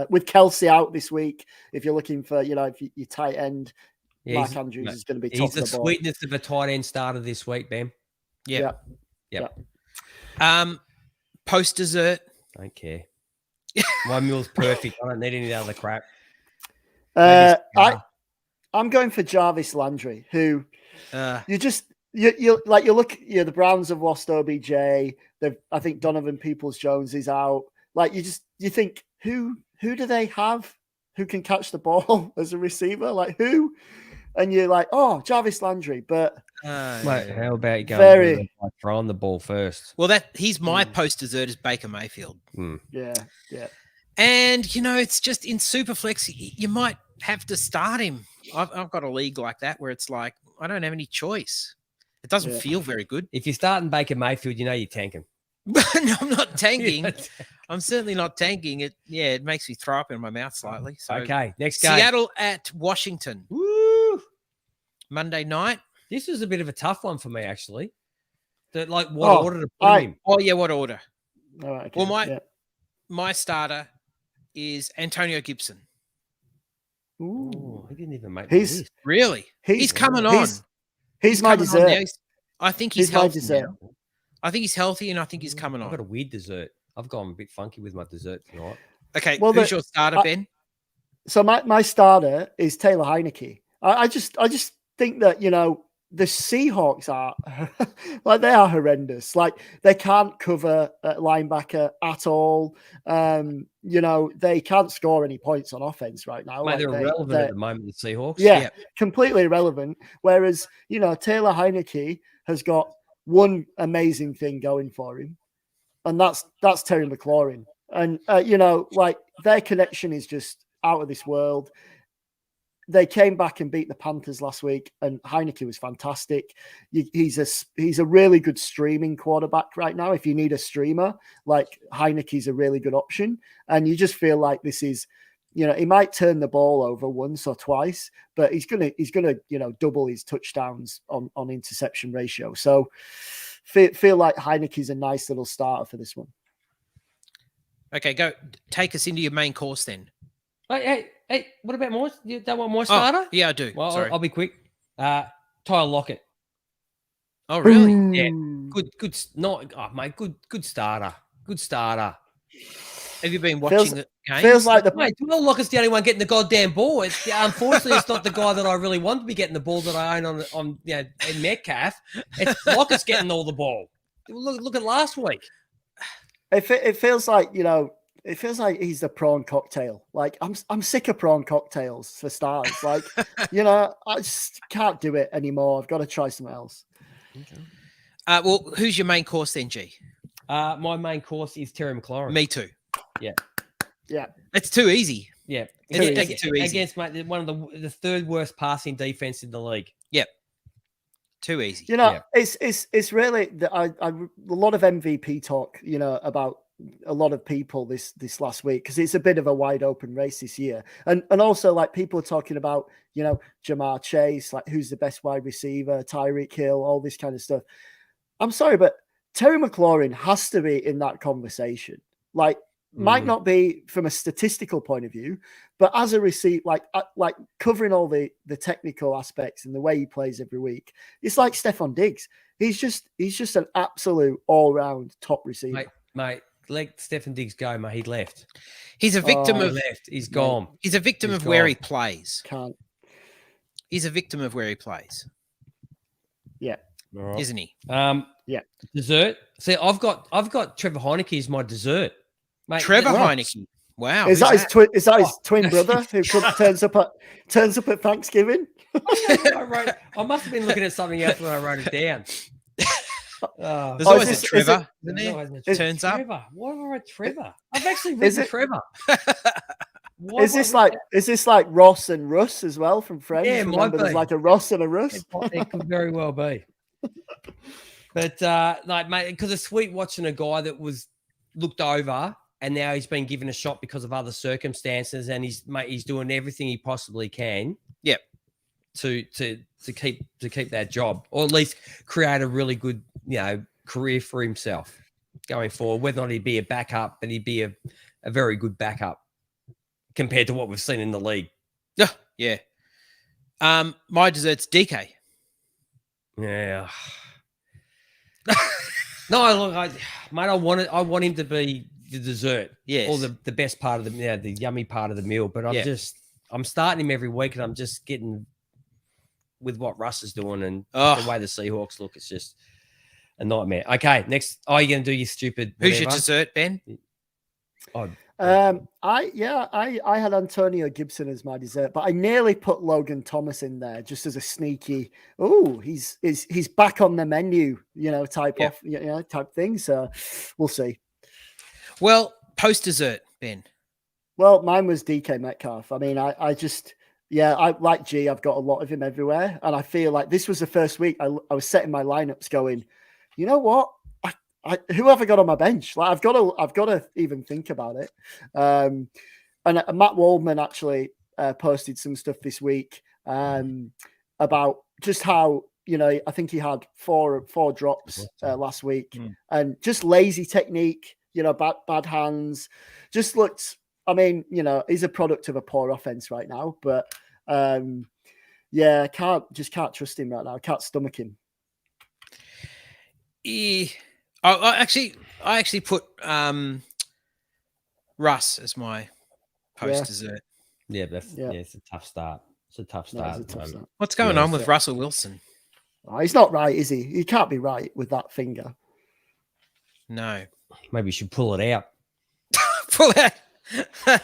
With Kelsey out this week, if you're looking for, if your tight end, Mark Andrews is going to be top of the ball. He's the sweetness of a tight end starter this week, Ben. Yeah. Yep. Post dessert. Don't care. My meal's perfect. I don't need any other crap. I'm going for Jarvis Landry, who the Browns have lost OBJ. I think Donovan Peoples-Jones is out. Like you think who do they have who can catch the ball as a receiver? Like who? And you're like, oh, Jarvis Landry. But mate, how about you going throwing the ball first? Well, he's my post dessert is Baker Mayfield. Yeah. And it's just in Superflex, you might have to start him. I've got a league like that where it's like I don't have any choice. It doesn't feel very good. If you're starting Baker Mayfield, you're tanking. No, I'm not tanking. I'm certainly not tanking. It makes me throw up in my mouth slightly. So okay, next game. Seattle at Washington. Woo! Monday night. This was a bit of a tough one for me, actually. What order to put him? Oh, yeah, what order? All right, okay. Well, my starter is Antonio Gibson. Ooh, he didn't even make He's list. Really? He's coming on. He's my dessert. I think he's healthy now. Now. I think he's healthy, and I think he's coming I've got a on. weird dessert. I've gone a bit funky with my dessert tonight. Okay, Well, who's your starter, Ben? So my starter is Taylor Heineke. I just think that the Seahawks are they are horrendous. Like they can't cover linebacker at all. They can't score any points on offense right now. Mate, they're irrelevant at the moment, the Seahawks. Yeah, completely irrelevant. Whereas Taylor Heineke has got one amazing thing going for him, and that's Terry McLaurin. And their connection is just out of this world. They came back and beat the Panthers last week, and Heineke was fantastic. He's a really good streaming quarterback right now. If you need a streamer, like Heineke's a really good option, and you just feel like this is, he might turn the ball over once or twice, but he's gonna double his touchdowns on interception ratio. So feel like Heineke's a nice little starter for this one. Okay, go take us into your main course then. Hey, what about more? You don't want more starter? Yeah, I do. Well, Sorry. I'll be quick. Tyler Lockett. Oh, really? Yeah, good. Mate, good starter. Good starter. Have you been watching the game? Feels like Mate, Tyler Lockett's the only one getting the goddamn ball. Unfortunately, it's not the guy that I really want to be getting the ball that I own on in Metcalf. It's Lockett's getting all the ball. Look at last week. It feels like It feels like he's the prawn cocktail. Like I'm sick of prawn cocktails for stars. Like, I just can't do it anymore. I've got to try something else. Okay. Well, who's your main course then, G? My main course is Terry McLaurin. Me too. Yeah. It's too easy. Yeah. It's too easy. Against one of the third worst passing defense in the league. Yep. Too easy. You know, it's really a lot of MVP talk, you know, about a lot of people this last week, because it's a bit of a wide open race this year. And also, like, people are talking about, you know, Jamar Chase, like, who's the best wide receiver, Tyreek Hill, all this kind of stuff. I'm sorry, but Terry McLaurin has to be in that conversation. Like, might not be from a statistical point of view, but as a receiver, like covering all the technical aspects and the way he plays every week, it's like Stephon Diggs. He's just an absolute all-round top receiver. Mate, let Stephon Diggs go, mate. He left. He's a victim of left. He's gone. He's a victim of where he plays. Can't. He's a victim of where he plays. Yeah. Right. Isn't he? Yeah. Dessert. See, I've got Trevor Heineke as my dessert. Mate, Trevor Heineke. Wow. Is that his twin brother who turns up at Thanksgiving? I must have been looking at something else when I wrote it down. There's always a Trevor, isn't there? Turns up. Trevor. Why have I wrote Trevor? I've actually written Trevor. Is this like Ross and Russ as well from Friends? Yeah, Remember, there's like a Ross and a Russ. It could very well be. But like, mate, because it's sweet watching a guy that was looked over and now he's been given a shot because of other circumstances, and he's doing everything he possibly can. Yep. To keep that job, or at least create a really good, you know, career for himself going forward. Whether or not he'd be a backup, but he'd be a very good backup compared to what we've seen in the league. Yeah. My dessert's DK. Yeah. No, look, mate, I want him to be the dessert. Yes. Or the best part of the yummy part of the meal. But I'm starting him every week, and I'm just getting with what Russ is doing and the way the Seahawks look. It's just a nightmare. Okay, next. Are you going to do your stupid? Who's your dessert, Ben? I had Antonio Gibson as my dessert, but I nearly put Logan Thomas in there just as a sneaky. Oh, he's back on the menu, you know, type thing. So we'll see. Well, post dessert, Ben. Well, mine was DK Metcalf. I mean, I like G. I've got a lot of him everywhere, and I feel like this was the first week I was setting my lineups, going, you know what? Who have I got on my bench? Like, I've got to even think about it. And Matt Waldman actually posted some stuff this week about just how, you know, I think he had four drops last week, and just lazy technique, you know, bad hands, just looked. I mean, you know, he's a product of a poor offense right now, but can't trust him right now. I can't stomach him. I actually put Russ as my post dessert. Yeah, it's a tough start. It's a tough start. What's going on with Russell Wilson? Oh, he's not right, is he? He can't be right with that finger. No. Maybe you should pull it out. Pull it out.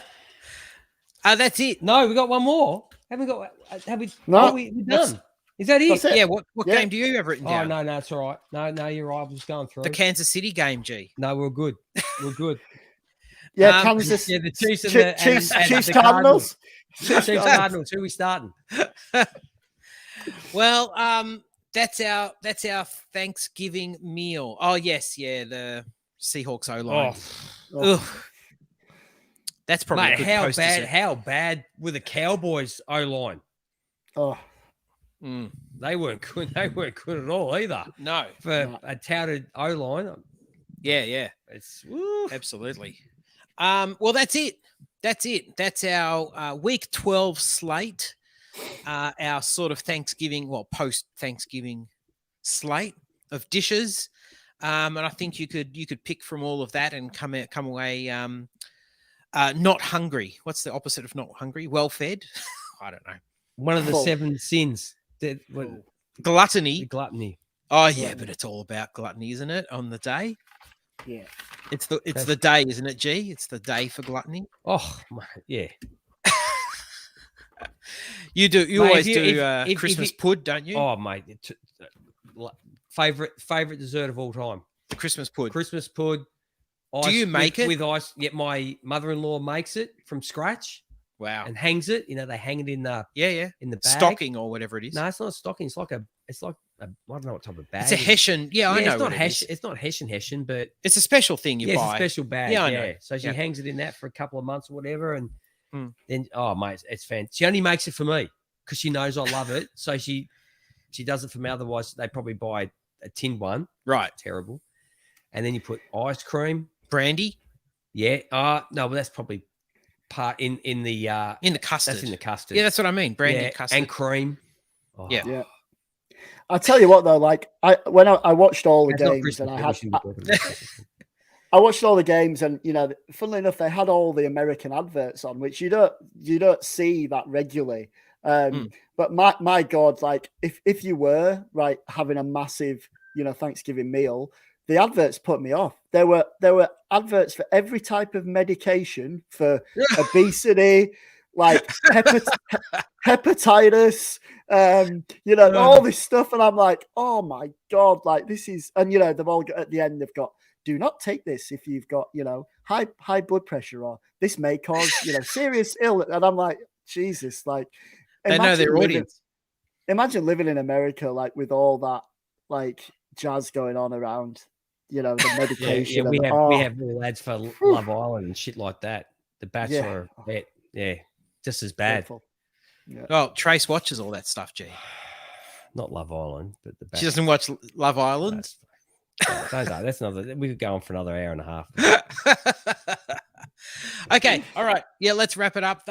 That's it. No, we got one more. Have we? No, we done. Is that it? Yeah. What game do you have written down? Oh, no, it's all right. No, you're right. I was going through the Kansas City game, G. No, we're good. We're good. Yeah, Kansas. Yeah, the Chiefs and Chiefs Cardinals. Chiefs Cardinals. Who are we starting? Well, that's our Thanksgiving meal. Oh yes, the Seahawks O-line. That's probably a good how bad were the Cowboys O-line? Oh. They weren't good. They weren't good at all either. No. For a touted O-line. Yeah. It's absolutely. Well, that's it. That's our week 12 slate. Our sort of Thanksgiving, post-Thanksgiving slate of dishes. And I think you could pick from all of that and come away not hungry. What's the opposite of not hungry? Well fed? I don't know. One of the 7 sins. Gluttony. Gluttony. Oh yeah, but it's all about gluttony, isn't it? On the day. Yeah. It's the day, isn't it, G? It's the day for gluttony. Oh, yeah. You always do Christmas pud, don't you? Oh, mate. favorite dessert of all time. The Christmas pud. Christmas pud. Do you make it with ice? Yeah, my mother-in-law makes it from scratch. Wow. And hangs it. They hang it in the in the bag. Stocking or whatever it is. No, it's not a stocking. It's like a I don't know what type of bag. It's a Hessian. Yeah, I know. It's not what it is. It's not Hessian, but it's a special thing you buy. It's a special bag. Yeah, I know. So she hangs it in that for a couple of months or whatever, and then mate, it's fantastic. She only makes it for me because she knows I love it. So she does it for me. Otherwise, they probably buy a tin one. Right. Terrible. And then you put ice cream, brandy. Yeah. No, but that's probably part in the custard. That's in the custard. Yeah, that's what I mean. Brandy, custard, and cream. Oh. Yeah. I'll tell you what though, like when I watched all the games and I watched all the games and funnily enough they had all the American adverts on, which you don't see that regularly. But my God, like if you were having a massive Thanksgiving meal, the adverts put me off. There were adverts for every type of medication for obesity, like hepatitis, all this stuff. And I'm like, oh my God, like this is, and they've all got, at the end, they've got, do not take this if you've got, high blood pressure, or this may cause, serious illness. And I'm like, Jesus, like, they know their audience. Imagine living in America, like with all that, like jazz going on around, the medication. We have all ads for Love Island and shit like that. The Bachelor, just as bad. Yeah. Well, Trace watches all that stuff, G. Not Love Island, but the Bachelor. She doesn't watch Love Island. That's another. We could go on for another hour and a half. Okay, all right. Yeah, let's wrap it up.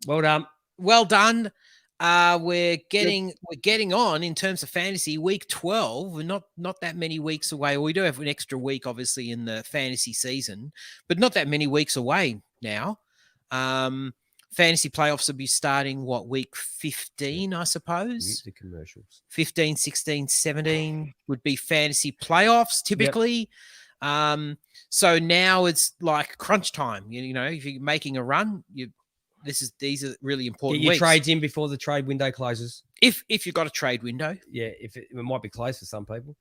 Well done. Well done. We're getting on in terms of fantasy. Week 12. We're not that many weeks away. We do have an extra week, obviously, in the fantasy season, but not that many weeks away now. Fantasy playoffs will be starting, week 15, I suppose? The commercials. 15, 16, 17 would be fantasy playoffs, typically. Yep. So now it's like crunch time. If you're making a run, these are really important Get your weeks. trades in before the trade window closes. If you've got a trade window. Yeah, if it might be closed for some people.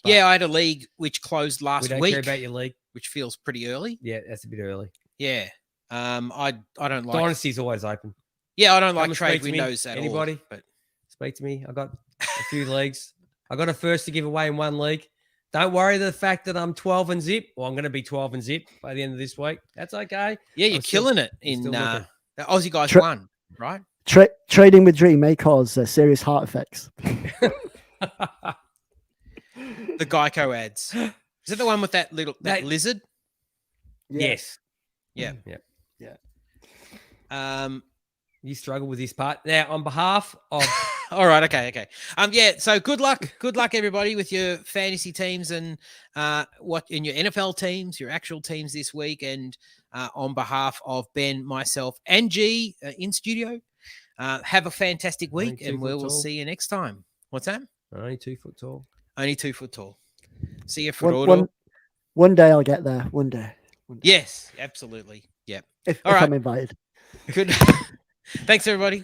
Yeah, I had a league which closed last week. We don't care about your league. Which feels pretty early. Yeah, that's a bit early. Yeah. I don't like Dynasty's always open. Yeah, I don't like trade windows at all. Anybody? But speak to me. I got a few leagues. I got a first to give away in one league. Don't worry the fact that I'm 12 and zip. Well, I'm going to be 12 and zip by the end of this week. That's okay. Yeah, you're killing it in the Aussie guys won, right? Trading with Dream may cause serious heart effects. The Geico ads. Is that the one with that lizard? Yes. Yeah. You struggle with this part. Now, on behalf of all right, okay. So good luck everybody with your fantasy teams and in your NFL teams, your actual teams this week. And on behalf of Ben, myself, and G in studio, have a fantastic week, and we will see you next time. What's that? Only 2 foot tall. Only 2 foot tall. See you for one day I'll get there. One day. Yes, absolutely. Yep. If I'm invited. Good. Thanks, everybody.